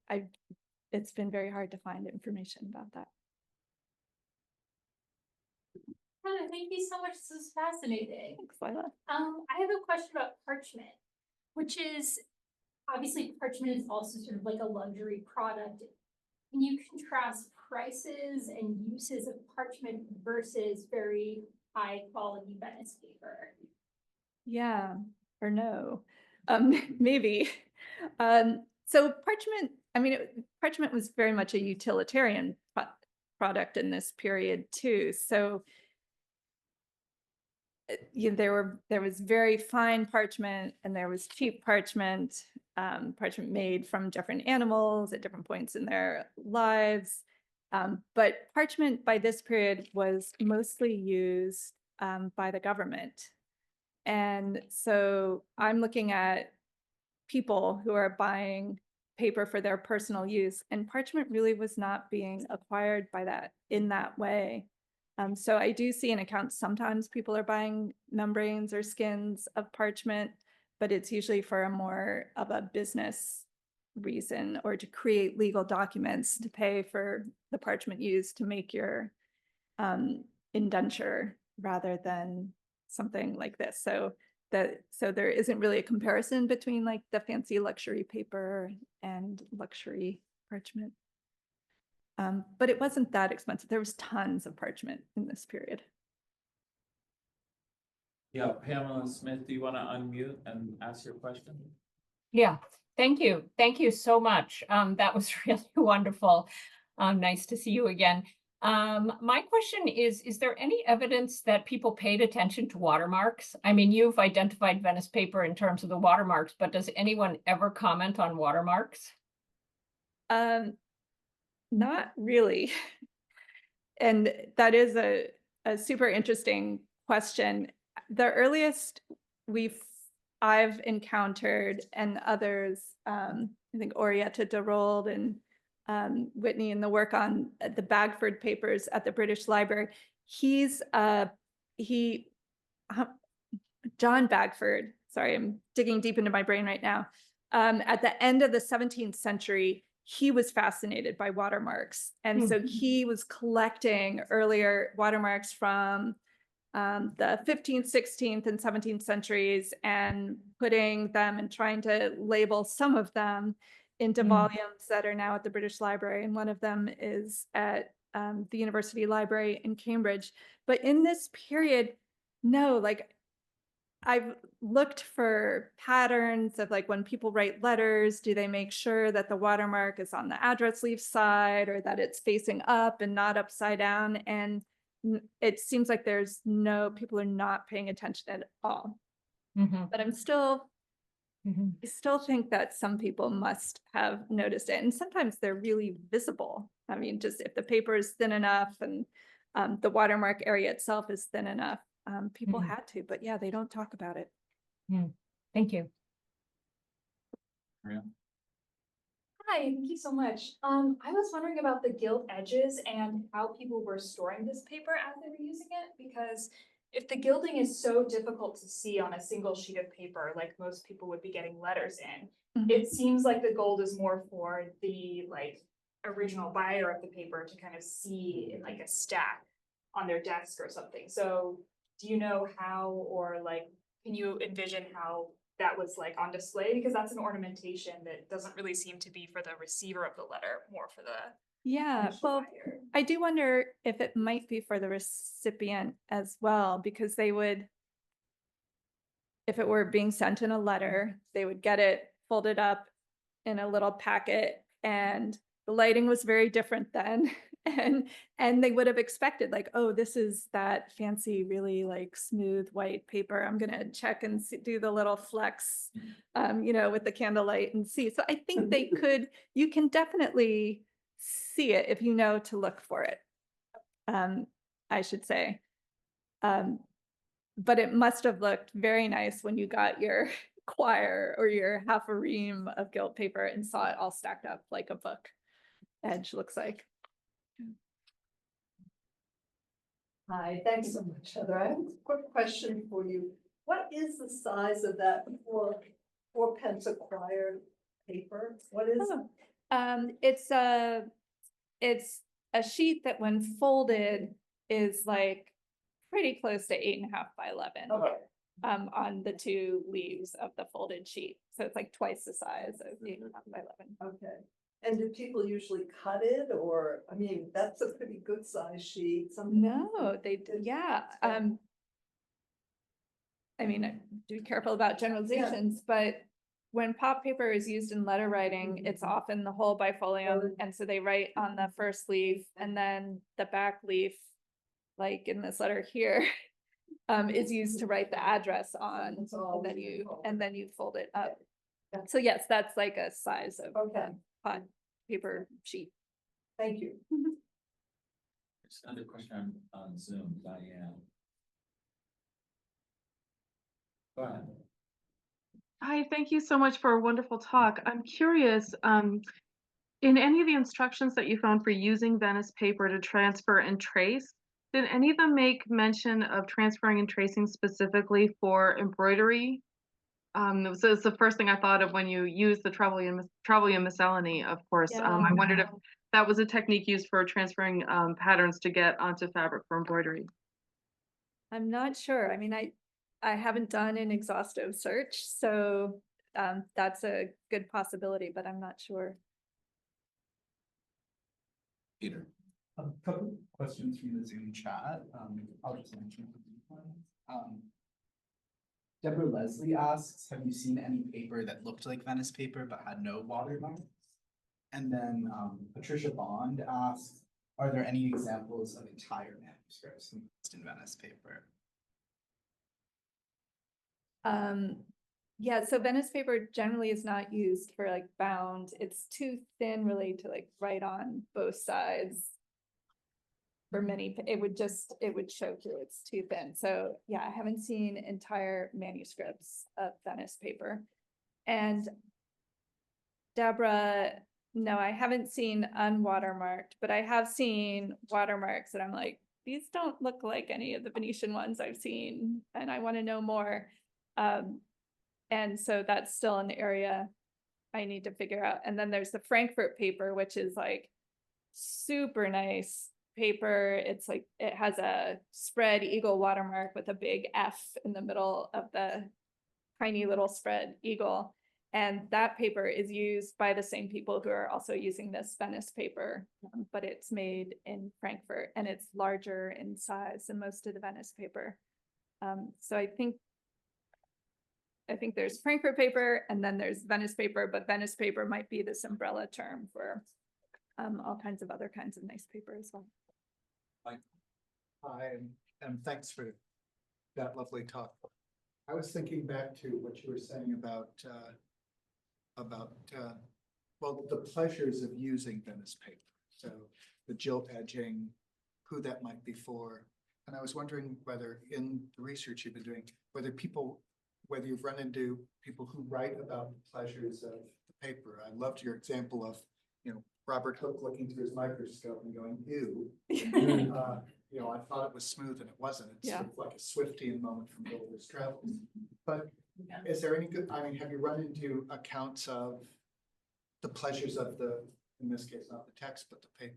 it's been very hard to find information about that. Hello, thank you so much. This is fascinating. Thanks, Lila. I have a question about parchment, which is obviously parchment is also sort of like a luxury product. Can you contrast prices and uses of parchment versus very high quality Venice paper? Yeah, or no, maybe. So parchment, I mean, parchment was very much a utilitarian product in this period too. So there was very fine parchment and there was cheap parchment, parchment made from different animals at different points in their lives. But parchment by this period was mostly used by the government. And so I'm looking at people who are buying paper for their personal use, and parchment really was not being acquired by that in that way. So I do see in accounts sometimes people are buying membranes or skins of parchment, but it's usually for a more of a business reason or to create legal documents to pay for the parchment used to make your indenture rather than something like this. So there isn't really a comparison between like the fancy luxury paper and luxury parchment. But it wasn't that expensive. There was tons of parchment in this period. Yeah, Pamela Smith, do you want to unmute and ask your question? Yeah, thank you. Thank you so much. That was really wonderful. Nice to see you again. My question is there any evidence that people paid attention to watermarks? I mean, you've identified Venice paper in terms of the watermarks, but does anyone ever comment on watermarks? Not really. And that is a super interesting question. The earliest I've encountered, and others, I think Orietta de Rold and Whitney in the work on the Bagford papers at the British Library. John Bagford, sorry, I'm digging deep into my brain right now. At the end of the 17th century, he was fascinated by watermarks. And so he was collecting earlier watermarks from the 15th, 16th, and 17th centuries and putting them and trying to label some of them into volumes that are now at the British Library. And one of them is at the University Library in Cambridge. But in this period, no, like I've looked for patterns of like when people write letters, do they make sure that the watermark is on the address leaf side or that it's facing up and not upside down? And it seems like people are not paying attention at all. But I still think that some people must have noticed it. And sometimes they're really visible. I mean, just if the paper is thin enough and the watermark area itself is thin enough, people had to, but yeah, they don't talk about it. Thank you. Maria? Hi, thank you so much. I was wondering about the gilt edges and how people were storing this paper as they were using it, because if the gilding is so difficult to see on a single sheet of paper, like most people would be getting letters in, it seems like the gold is more for the like original buyer of the paper to kind of see in like a stack on their desk or something. So do you know how, or like, can you envision how that was like on display? Because that's an ornamentation that doesn't really seem to be for the receiver of the letter, more for the Well, buyer. I do wonder if it might be for the recipient as well, because they would, if it were being sent in a letter, they would get it folded up in a little packet, and the lighting was very different then. And they would have expected like, oh, this is that fancy, really like smooth white paper. I'm gonna check and do the little flex, with the candlelight and see. So I think you can definitely see it if you know to look for it, I should say. But it must have looked very nice when you got your quire or your half a ream of gilt paper and saw it all stacked up like a book edge looks like. Hi, thanks so much, Heather. I have a quick question for you. What is the size of that four pence a quire paper? What is It's a sheet that when folded is like pretty close to 8.5 by 11. Okay. On the 2 leaves of the folded sheet. So it's like twice the size of 8.5 by 11. Okay. And do people usually cut it or, I mean, that's a pretty good size sheet. Some. No, they do, yeah. I mean, do be careful about generalizations, but when pop paper is used in letter writing, it's often the whole bifolium. And so they write on the first leaf and then the back leaf, like in this letter here, is used to write the address on, and then you fold it up. So yes, that's like a size of Okay. pot paper sheet. Thank you. There's another question on Zoom, Diane. Go ahead. Hi, thank you so much for a wonderful talk. I'm curious, in any of the instructions that you found for using Venice paper to transfer and trace, did any of them make mention of transferring and tracing specifically for embroidery? So it's the first thing I thought of when you use the Trevelyan miscellany, of course. I wondered if that was a technique used for transferring patterns to get onto fabric for embroidery. I'm not sure. I mean, I haven't done an exhaustive search, so that's a good possibility, but I'm not sure. Peter. A couple questions from the Zoom chat. I'll just mention these ones. Deborah Leslie asks, have you seen any paper that looked like Venice paper but had no watermarks? And then Patricia Bond asks, are there any examples of entire manuscripts in Venice paper? Yeah, so Venice paper generally is not used for like bound. It's too thin really to like write on both sides. For many, it would show through, it's too thin. So yeah, I haven't seen entire manuscripts of Venice paper. And Deborah, no, I haven't seen unwatermarked, but I have seen watermarks and I'm like, these don't look like any of the Venetian ones I've seen and I want to know more. And so that's still an area I need to figure out. And then there's the Frankfurt paper, which is like super nice paper. It's like, it has a spread eagle watermark with a big F in the middle of the tiny little spread eagle. And that paper is used by the same people who are also using this Venice paper, but it's made in Frankfurt and it's larger in size than most of the Venice paper. So I think there's Frankfurt paper and then there's Venice paper, but Venice paper might be this umbrella term for all kinds of other kinds of nice paper as well. Hi, and thanks for that lovely talk. I was thinking back to what you were saying about well, the pleasures of using Venice paper. So the gilt edging, who that might be for. And I was wondering whether in the research you've been doing, whether you've run into people who write about the pleasures of the paper. I loved your example of, Robert Hooke looking through his microscope and going, ew. I thought it was smooth and it wasn't. It's sort of like a Swiftian moment from Gulliver's Travels. But is there any good, have you run into accounts of the pleasures of in this case, not the text, but the paper?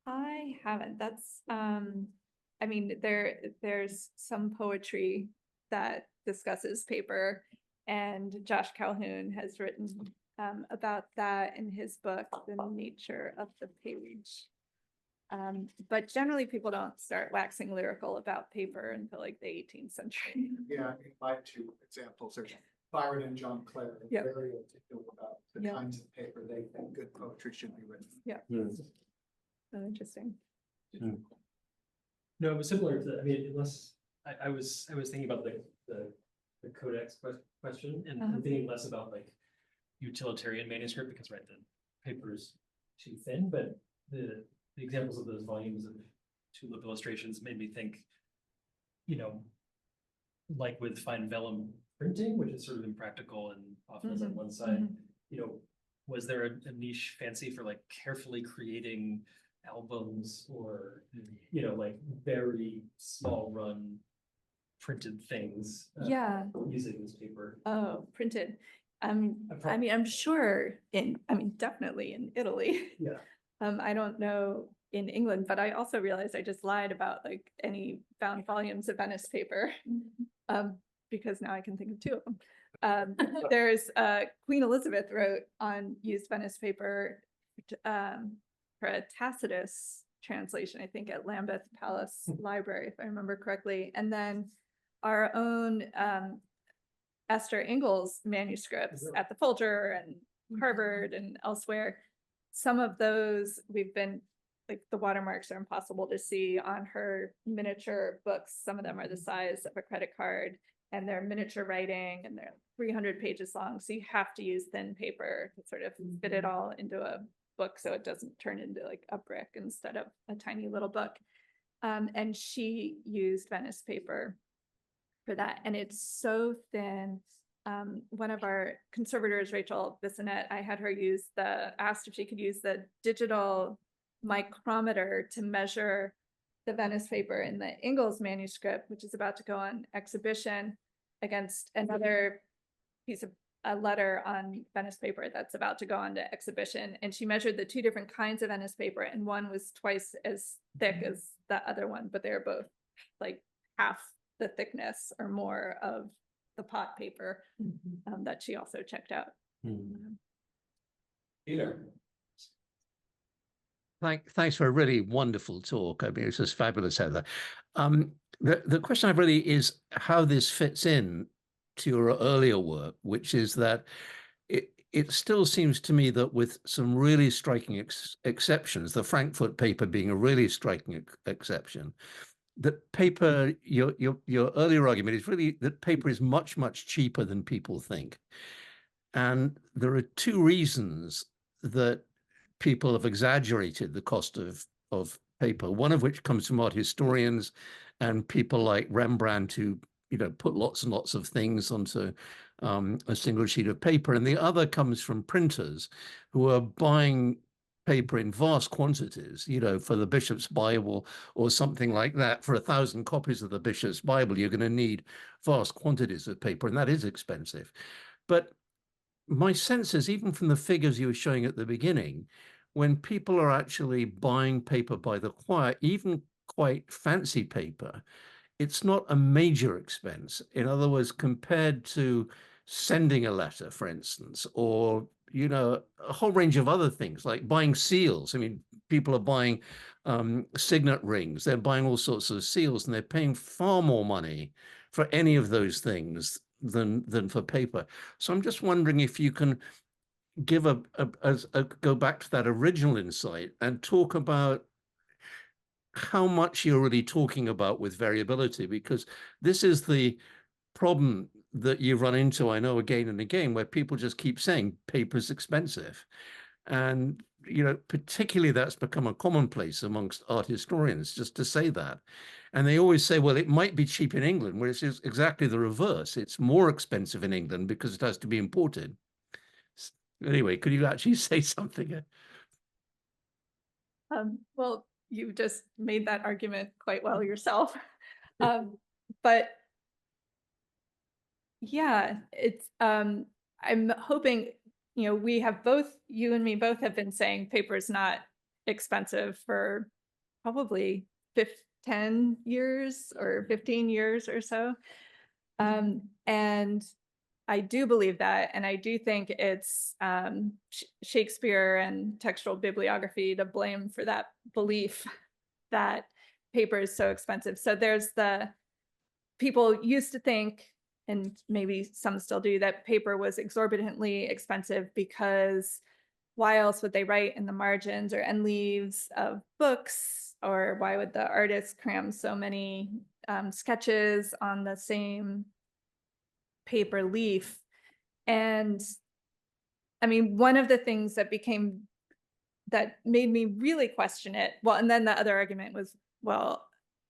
I haven't. That's there's some poetry that discusses paper, and Josh Calhoun has written about that in his book, The Nature of the Page. But generally people don't start waxing lyrical about paper until like the 18th century. Yeah, my two examples are Byron and John Clare, very articulate about the kinds of paper they think good poetry should be written. Yeah. So interesting. No, it was similar to, unless I was thinking about the codex question and thinking less about like utilitarian manuscript because the paper is too thin, but the examples of those volumes of tulip illustrations made me think, like with fine vellum printing, which is sort of impractical and often is on one side, was there a niche fancy for like carefully creating albums or, like very small run printed things using this paper? Oh, printed. I'm sure definitely in Italy. Yeah. I don't know in England, but I also realized I just lied about like any bound volumes of Venice paper. Because now I can think of two of them. There's Queen Elizabeth wrote on used Venice paper for a Tacitus translation, I think at Lambeth Palace Library, if I remember correctly. And then our own Esther Ingles manuscripts at the Folger and Harvard and elsewhere. Some of those we've been, like the watermarks are impossible to see on her miniature books. Some of them are the size of a credit card and they're miniature writing and they're 300 pages long. So you have to use thin paper to sort of fit it all into a book so it doesn't turn into like a brick instead of a tiny little book. And she used Venice paper for that. And it's so thin. One of our conservators, Rachel Bissonette, I had her asked if she could use the digital micrometer to measure the Venice paper in the Ingles manuscript, which is about to go on exhibition, against another piece of a letter on Venice paper that's about to go on to exhibition. And she measured the two different kinds of Venice paper, and one was twice as thick as the other one, but they're both like half the thickness or more of the pot paper that she also checked out. Peter. Thanks for a really wonderful talk. I mean, it was just fabulous, Heather. The question I've really is how this fits in to your earlier work, which is that it still seems to me that with some really striking exceptions, the Frankfurt paper being a really striking exception, that paper, your earlier argument is really that paper is much, much cheaper than people think. And there are two reasons that people have exaggerated the cost of paper, one of which comes from art historians and people like Rembrandt who, put lots and lots of things onto a single sheet of paper. And the other comes from printers who are buying paper in vast quantities, for the Bishop's Bible or something like that. For 1,000 copies of the Bishop's Bible, you're going to need vast quantities of paper, and that is expensive. But my sense is, even from the figures you were showing at the beginning, when people are actually buying paper by the quire, even quite fancy paper, it's not a major expense. In other words, compared to sending a letter, for instance, or, a whole range of other things like buying seals. I mean, people are buying signet rings, they're buying all sorts of seals, and they're paying far more money for any of those things than for paper. So I'm just wondering if you can give go back to that original insight and talk about how much you're really talking about with variability, because this is the problem that you run into, I know, again and again, where people just keep saying paper is expensive. And, particularly that's become a commonplace amongst art historians just to say that. And they always say, well, it might be cheap in England, whereas it's exactly the reverse. It's more expensive in England because it has to be imported. Anyway, could you actually say something? Well, you just made that argument quite well yourself. But yeah, it's I'm hoping, we have you and me both have been saying paper is not expensive for probably 10 years or 15 years or so. And I do believe that, and I do think it's Shakespeare and textual bibliography to blame for that belief that paper is so expensive. So there's people used to think, and maybe some still do, that paper was exorbitantly expensive because why else would they write in the margins or end leaves of books? Or why would the artist cram so many sketches on the same paper leaf? And I mean, one of the things that made me really question it, well, and then the other argument was, well,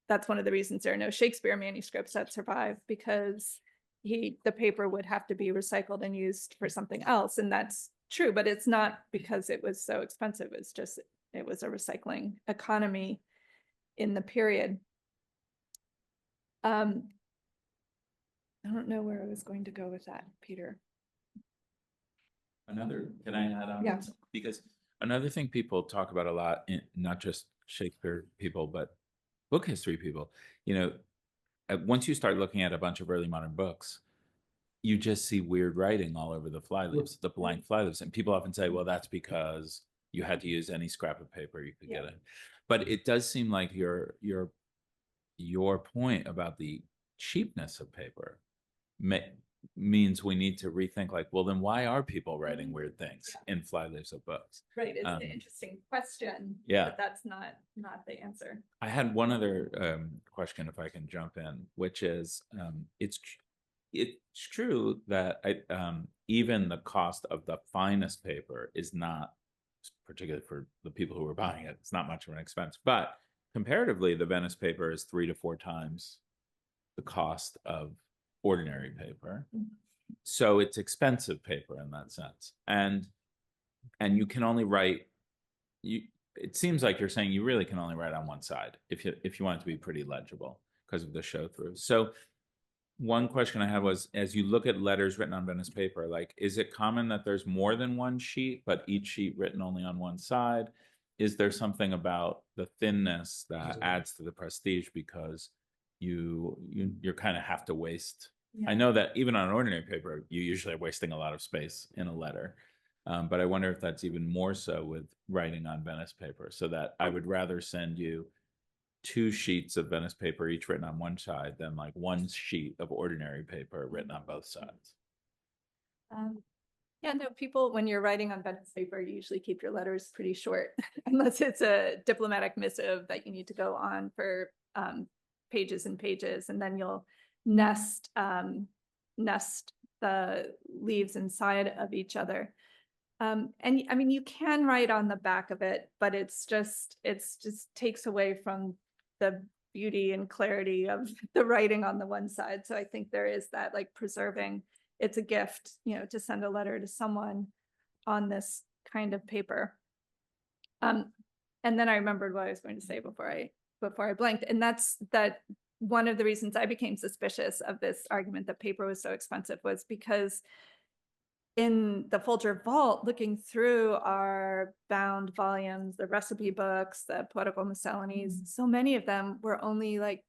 that's one of the reasons there are no Shakespeare manuscripts that survive, because the paper would have to be recycled and used for something else. And that's true, but it's not because it was so expensive. It's just, it was a recycling economy in the period. I don't know where I was going to go with that, Peter. Can I add on? Yeah. Because another thing people talk about a lot, not just Shakespeare people, but book history people, once you start looking at a bunch of early modern books, you just see weird writing all over the flyleaves, the blank flyleaves. And people often say, well, that's because you had to use any scrap of paper you could get it. But it does seem like your point about the cheapness of paper means we need to rethink, like, well, then why are people writing weird things in flyleaves of books? Right, it's an interesting question. Yeah. But that's not the answer. I had one other question, if I can jump in, which is, it's true that even the cost of the finest paper is not, particularly for the people who are buying it, it's not much of an expense. But comparatively, the Venice paper is 3 to 4 times the cost of ordinary paper. So it's expensive paper in that sense. And you can only write, it seems like you're saying you really can only write on one side if you want it to be pretty legible because of the show through. So one question I had was, as you look at letters written on Venice paper, like, is it common that there's more than one sheet, but each sheet written only on one side? Is there something about the thinness that adds to the prestige because you kind of have to waste? I know that even on ordinary paper, you usually are wasting a lot of space in a letter. But I wonder if that's even more so with writing on Venice paper, so that I would rather send you 2 sheets of Venice paper, each written on one side, than like 1 sheet of ordinary paper written on both sides. Yeah, no, people, when you're writing on Venice paper, you usually keep your letters pretty short, unless it's a diplomatic missive that you need to go on for pages and pages, and then you'll nest the leaves inside of each other. And I mean, you can write on the back of it, but it's just takes away from the beauty and clarity of the writing on the one side. So I think there is that, like, preserving. It's a gift, to send a letter to someone on this kind of paper. And then I remembered what I was going to say before I blanked, and that's that one of the reasons I became suspicious of this argument that paper was so expensive was because in the Folger vault, looking through our bound volumes, the recipe books, the poetical miscellanies, so many of them were only like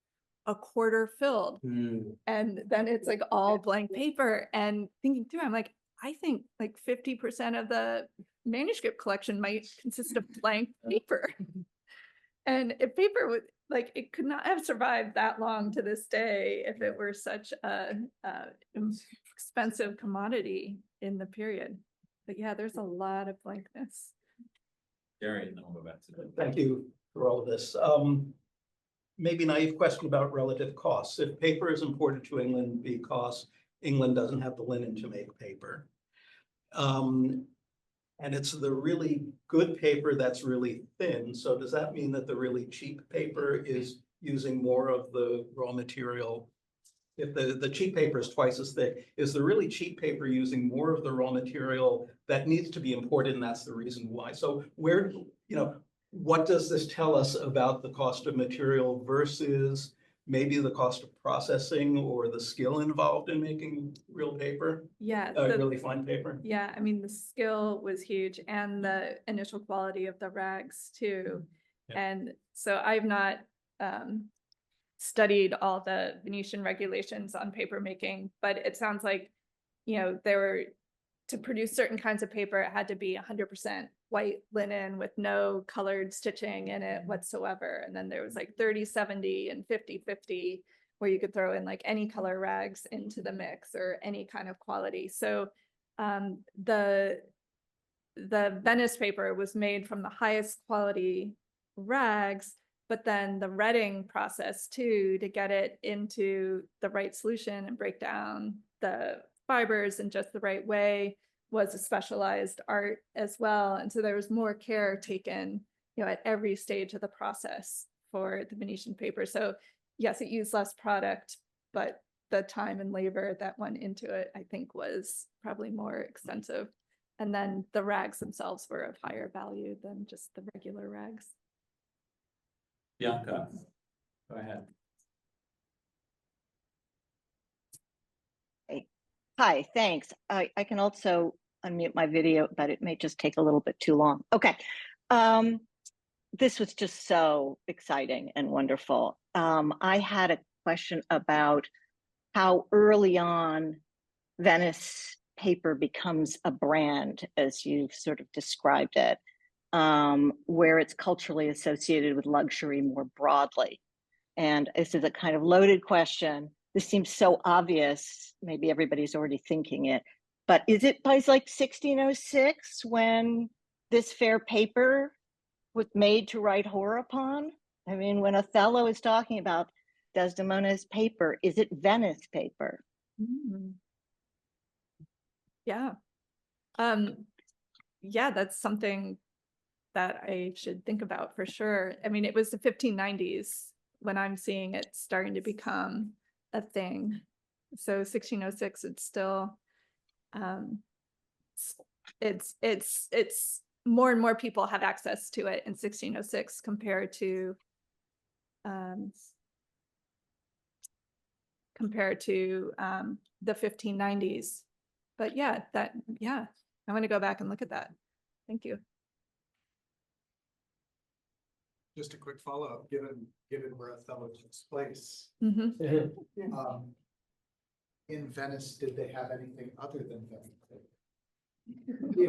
a quarter filled. And then it's like all blank paper. And thinking through, I'm like, I think like 50% of the manuscript collection might consist of blank paper. And if paper would, like, it could not have survived that long to this day if it were such a expensive commodity in the period. But yeah, there's a lot of blankness. Gary, and then we'll go back to that. Thank you for all of this. Maybe naive question about relative costs. If paper is imported to England because England doesn't have the linen to make paper, and it's the really good paper that's really thin. So does that mean that the really cheap paper is using more of the raw material? If the cheap paper is twice as thick, is the really cheap paper using more of the raw material that needs to be imported, and that's the reason why? So where, what does this tell us about the cost of material versus maybe the cost of processing or the skill involved in making real paper? Yeah, really fine paper. Yeah, I mean, the skill was huge, and the initial quality of the rags too. Yeah. And so I've not studied all the Venetian regulations on paper making, but it sounds like, there were, to produce certain kinds of paper, it had to be 100% white linen with no colored stitching in it whatsoever. And then there was like 30-70 and 50-50, where you could throw in like any color rags into the mix or any kind of quality. So the Venice paper was made from the highest quality rags, but then the retting process too, to get it into the right solution and break down the fibers in just the right way, was a specialized art as well. And so there was more care taken, at every stage of the process for the Venetian paper. So yes, it used less product, but the time and labor that went into it, I think, was probably more extensive. And then the rags themselves were of higher value than just the regular rags. Bianca, go ahead. Hi, thanks. I can also unmute my video, but it may just take a little bit too long. Okay. this was just so exciting and wonderful. I had a question about how early on Venice paper becomes a brand, as you've sort of described it, where it's culturally associated with luxury more broadly. And this is a kind of loaded question. This seems so obvious. Maybe everybody's already thinking it, but is it by like 1606 when this fair paper was made to write horror upon? I mean, when Othello is talking about Desdemona's paper, is it Venice paper? Mm. Yeah. Yeah, that's something that I should think about for sure. I mean, it was the 1590s when I'm seeing it starting to become a thing. So 1606, it's still, it's more and more people have access to it in 1606 compared to the 1590s. But yeah, I want to go back and look at that. Thank you. Just a quick follow-up, given where Othello takes place. Mm-hmm. In Venice, did they have anything other than Venice paper?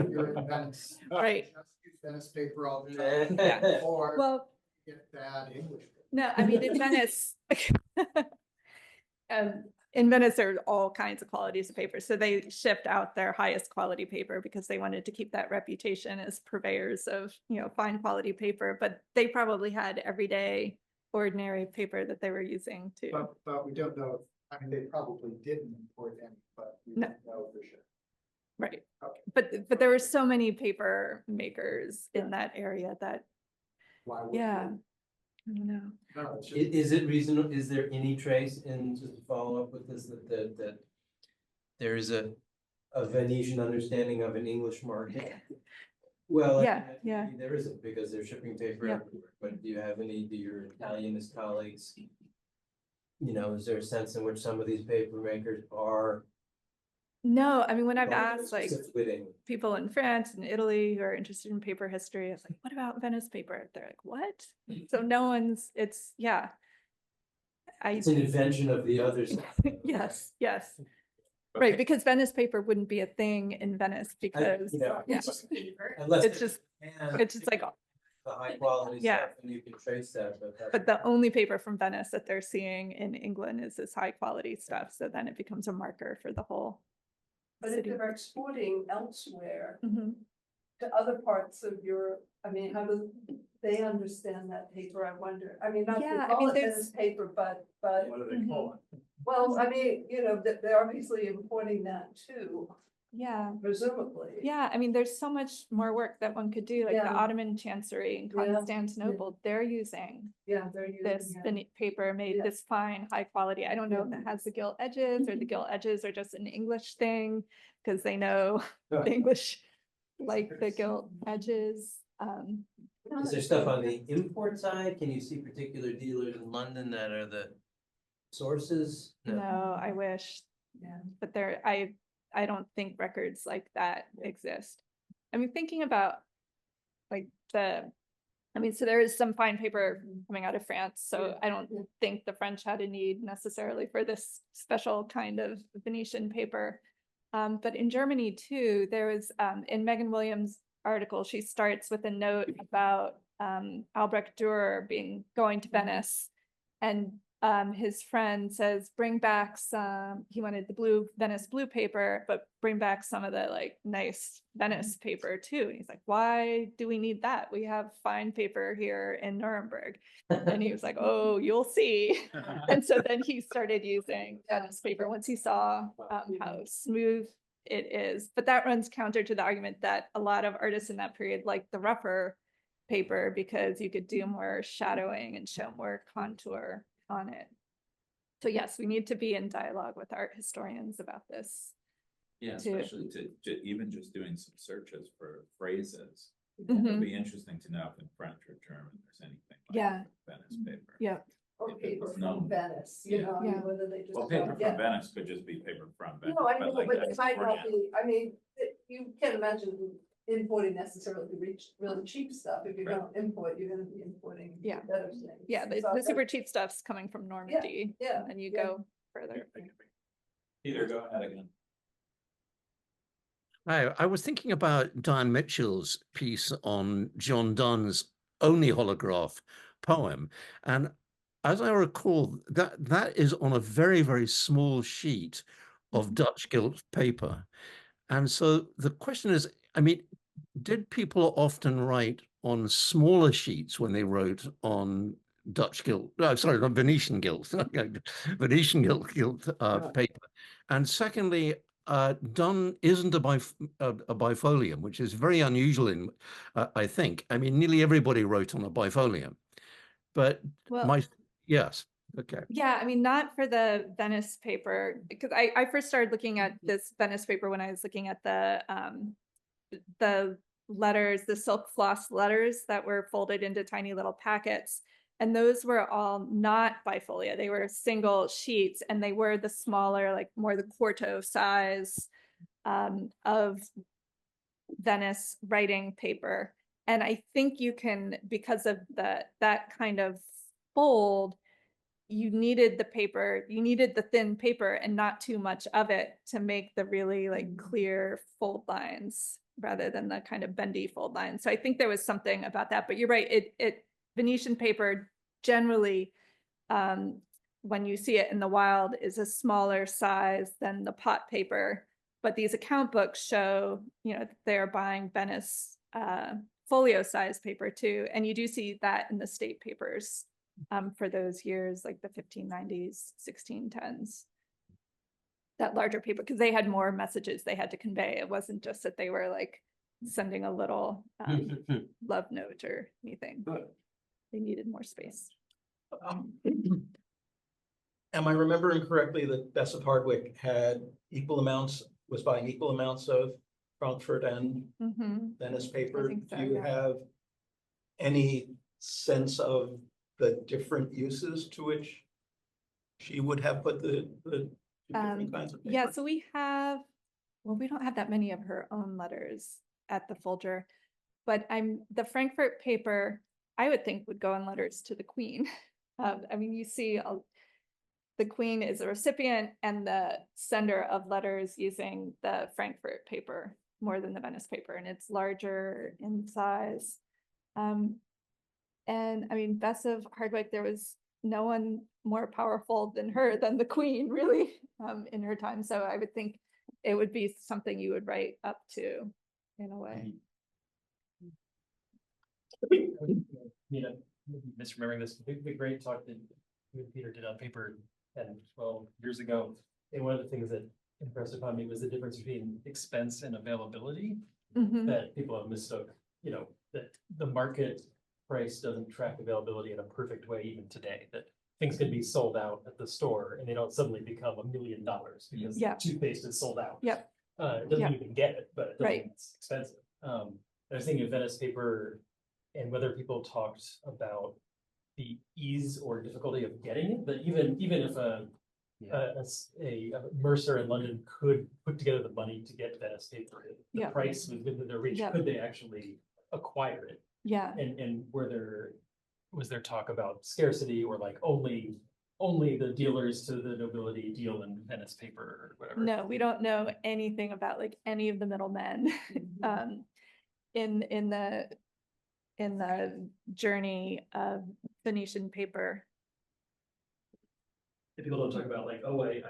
If you're in Venice, Right. just use Venice paper all the time, Yeah. or Well, get bad English paper. no, I mean, in Venice, there are all kinds of qualities of paper. So they shipped out their highest quality paper because they wanted to keep that reputation as purveyors of, fine quality paper. But they probably had everyday, ordinary paper that they were using too. But we don't know. I mean, they probably didn't import any, but we don't know for sure. Right. Okay. But there were so many paper makers in that area that, Why would yeah, I don't know. No, it's just, Is it reasonable, is there any trace in, just to follow up with this, that there is a Venetian understanding of an English market? Well, Yeah, yeah. maybe there isn't, because they're shipping paper Yeah. everywhere, but do your Italianist colleagues, is there a sense in which some of these paper makers are? No, I mean, when I've going asked like specifically- people in France and Italy who are interested in paper history, it's like, what about Venice paper? They're like, what? So no one's, yeah. It's an invention of the others. Yes. Right, because Venice paper wouldn't be a thing in Venice because, Unless it's just like, the high quality Yeah. stuff, and you can trace that, but the only paper from Venice that they're seeing in England is this high quality stuff. So then it becomes a marker for the whole But if city. they're exporting elsewhere Mhm. to other parts of Europe, I mean, how do they understand that paper, I wonder? I mean, not Yeah, to I call mean, it there's- Venice paper, but, what do they Mm-hmm. call it? well, I mean, they're obviously importing that too, Yeah. presumably. Yeah, I mean, there's so much more work that one could do, like the Yeah. Ottoman Chancery in Yeah. Constantinople, they're using Yeah, they're using this paper made Yeah. this fine, high quality. I don't know if it has the gilt edges or the gilt edges are just an English thing, because they know the English like the gilt edges. Is there stuff on the import side? Can you see particular dealers in London that are the sources? No, I wish. Yeah. But I don't think records like that exist. I mean, thinking about like so there is some fine paper coming out of France, so I don't think the French had a need necessarily for this special kind of Venetian paper. But in Germany too, there was in Megan Williams' article, she starts with a note about Albrecht Dürer going to Venice, and his friend says, bring back some, he wanted the Venice blue paper, but bring back some of the like nice Venice paper too. And he's like, why do we need that? We have fine paper here in Nuremberg. And he was like, oh, you'll see. And so then he started using Venice paper once he saw how smooth it is. But that runs counter to the argument that a lot of artists in that period liked the rougher paper because you could do more shadowing and show more contour on it. So yes, we need to be in dialogue with art historians about this. Yeah, too. especially to even just doing some searches for phrases. Mhm. It'd be interesting to know if in French or German there's anything like Yeah. Venice paper. Yeah. Or If it paper was from known. Venice, Yeah. I mean, whether they just. Well, paper yeah. from Venice could just be paper from Venice. No, I know, like but that's it might not brilliant. be, I mean, you can't imagine importing necessarily really cheap stuff. If you're Right. gonna import, you're gonna be importing Yeah. better things. Yeah, the So super cheap stuff's coming from Normandy. yeah, And you yeah. go further. Peter, go ahead again. I was thinking about Diane Mitchell's piece on John Donne's only holograph poem. And as I recall, that is on a very, very small sheet of Dutch gilt paper. And so the question is, I mean, did people often write on smaller sheets when they wrote on Dutch gilt? No, sorry, not Venetian gilt, Venetian gilt paper. And secondly, Donne isn't a bifolium, which is very unusual in, I think. I mean, nearly everybody wrote on a bifolium, but Well, yes, okay. yeah, I mean, not for the Venice paper, because I first started looking at this Venice paper when I was looking at the letters, the silk floss letters that were folded into tiny little packets. And those were all not bifolia. They were single sheets, and they were the smaller, like more the quarto size of Venice writing paper. And I think you can, because of that kind of fold, you needed the paper, you needed the thin paper and not too much of it to make the really like clear fold lines rather than the kind of bendy fold lines. So I think there was something about that, but you're right. It Venetian paper generally, when you see it in the wild, is a smaller size than the pot paper. But these account books show, they're buying Venice folio size paper too. And you do see that in the state papers for those years, like the 1590s, 1610s. That larger paper, because they had more messages they had to convey. It wasn't just that they were like sending a little love note or anything. They needed more space. Am I remembering correctly that Bess of Hardwick was buying equal amounts of Frankfurt and Venice paper? think so, Do you yeah. have any sense of the different uses to which she would have put the different kinds of paper? Yeah, so we don't have that many of her own letters at the Folger, but the Frankfurt paper, I would think would go in letters to the Queen. I mean, you see the Queen is a recipient and the sender of letters using the Frankfurt paper more than the Venice paper, and it's larger in size. And I mean, Bess of Hardwick, there was no one more powerful than her, than the Queen, really, in her time. So I would think it would be something you would write up to, in a way. Misremembering this, the great talk that you and Peter did on paper 10, 12 years ago. And one of the things that impressed upon me was the difference between expense and availability that people have mistook, that the market price doesn't track availability in a perfect way even today, that things can be sold out at the store and they don't suddenly become $1 million because toothpaste is sold out. Yep. It doesn't even get it, but it doesn't Right. mean it's expensive. I was thinking of Venice paper and whether people talked about the ease or difficulty of getting it, but even if a mercer in London could put together the money to get Venice paper, the price was within their reach. Could they actually acquire it? Yeah. And was there talk about scarcity or like only the dealers to the nobility deal in Venice paper or whatever? No, we don't know anything about like any of the middlemen in the journey of Venetian paper. If people don't talk about like, oh, I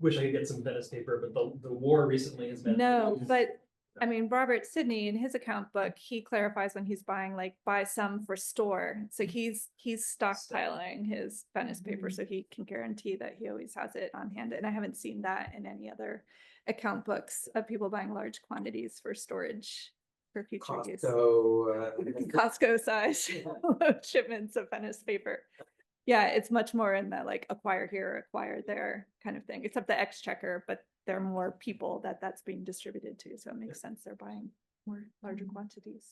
wish I could get some Venice paper, but the war recently has been. No, but I mean, Robert Sidney in his account book, he clarifies when he's buying, like, buy some for store. So he's stockpiling his Venice paper, so he can guarantee that he always has it on hand. And I haven't seen that in any other account books of people buying large quantities for storage for future use. Costco size shipments of Venice paper. Yeah, it's much more in the like acquire here, acquire there kind of thing, except the exchequer, but there are more people that's being distributed to. So it makes sense they're buying more larger quantities.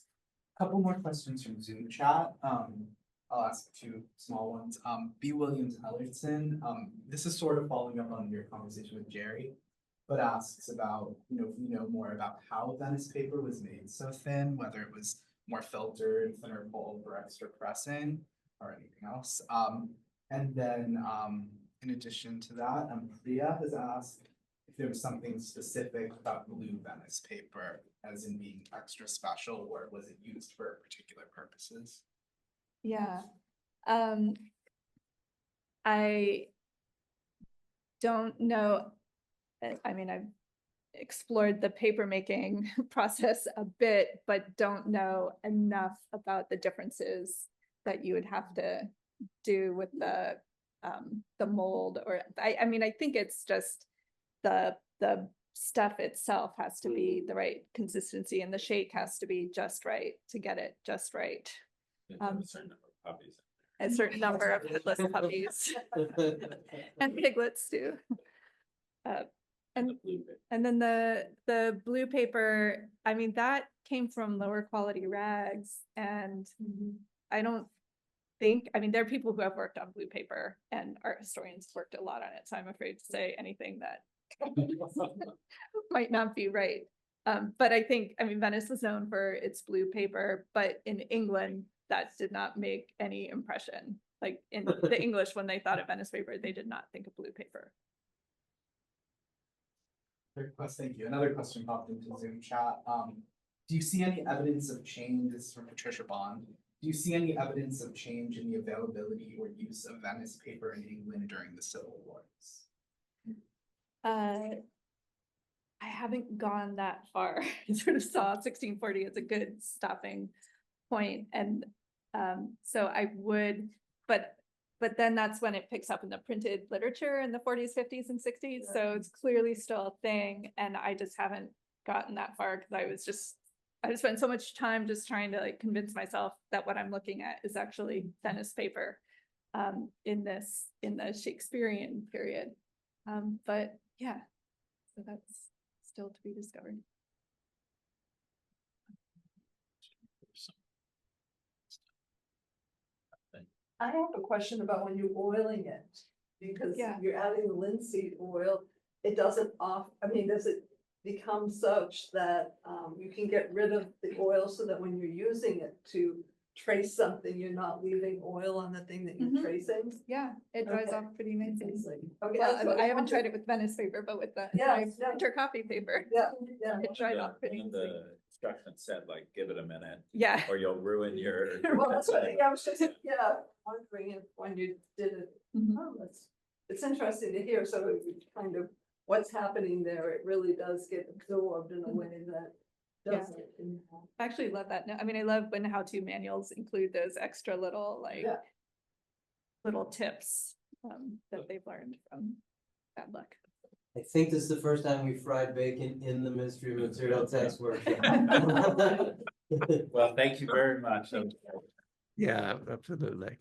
Couple more questions from Zoom chat. I'll ask two small ones. B. Williams Ellerson. This is sort of following up on your conversation with Jerry. but asks about, if you know more about how Venice paper was made so thin, whether it was more filtered, thinner pulp, or extra pressing, or anything else. And then in addition to that, Priya has asked if there was something specific about blue Venice paper, as in being extra special, or was it used for particular purposes? Yeah. I don't know. I mean, I've explored the paper making process a bit, but don't know enough about the differences that you would have to do with the mold, or I mean, I think it's just the stuff itself has to be the right consistency, and the shake has to be just right to get it just right. A certain number of puppies. A certain number of headless puppies and piglets too. And then the blue paper, I mean, that came from lower quality rags, and I don't think, I mean, there are people who have worked on blue paper, and art historians worked a lot on it, so I'm afraid to say anything that might not be right. But I think, I mean, Venice is known for its blue paper, but in England, that did not make any impression. Like in the English, when they thought of Venice paper, they did not think of blue paper. Thank you. Another question popped into Zoom chat. Do you see any evidence of change? This is from Patricia Bond. Do you see any evidence of change in the availability or use of Venice paper in England during the Civil Wars? I haven't gone that far. I sort of saw 1640 as a good stopping point, and so I would, but then that's when it picks up in the printed literature in the 40s, 50s, and 60s. So it's clearly still a thing, and I just haven't gotten that far because I just spent so much time just trying to like convince myself that what I'm looking at is actually Venice paper in the Shakespearean period. But yeah, so that's still to be discovered. I have a question about when you're oiling it, because you're adding the linseed oil. It doesn't does it become such that you can get rid of the oil so that when you're using it to trace something, you're not leaving oil on the thing that you're tracing? Yeah, it dries off pretty nicely. Okay, Well, I haven't tried it with Venice paper, but with the printer copy paper, it dried off pretty One of nicely. the instructions said, like, give it a minute. Yeah. Or you'll ruin your. Well, that's what I was just, wondering if when you did it. It's interesting to hear, so it's kind of what's happening there, it really does get absorbed in a way that doesn't. I actually love that. I mean, I love when how-to manuals include those extra little little tips that they've learned from bad luck. I think this is the first time we fried bacon in the Ministry of Material Text workshop. Well, thank you very much. Yeah, absolutely.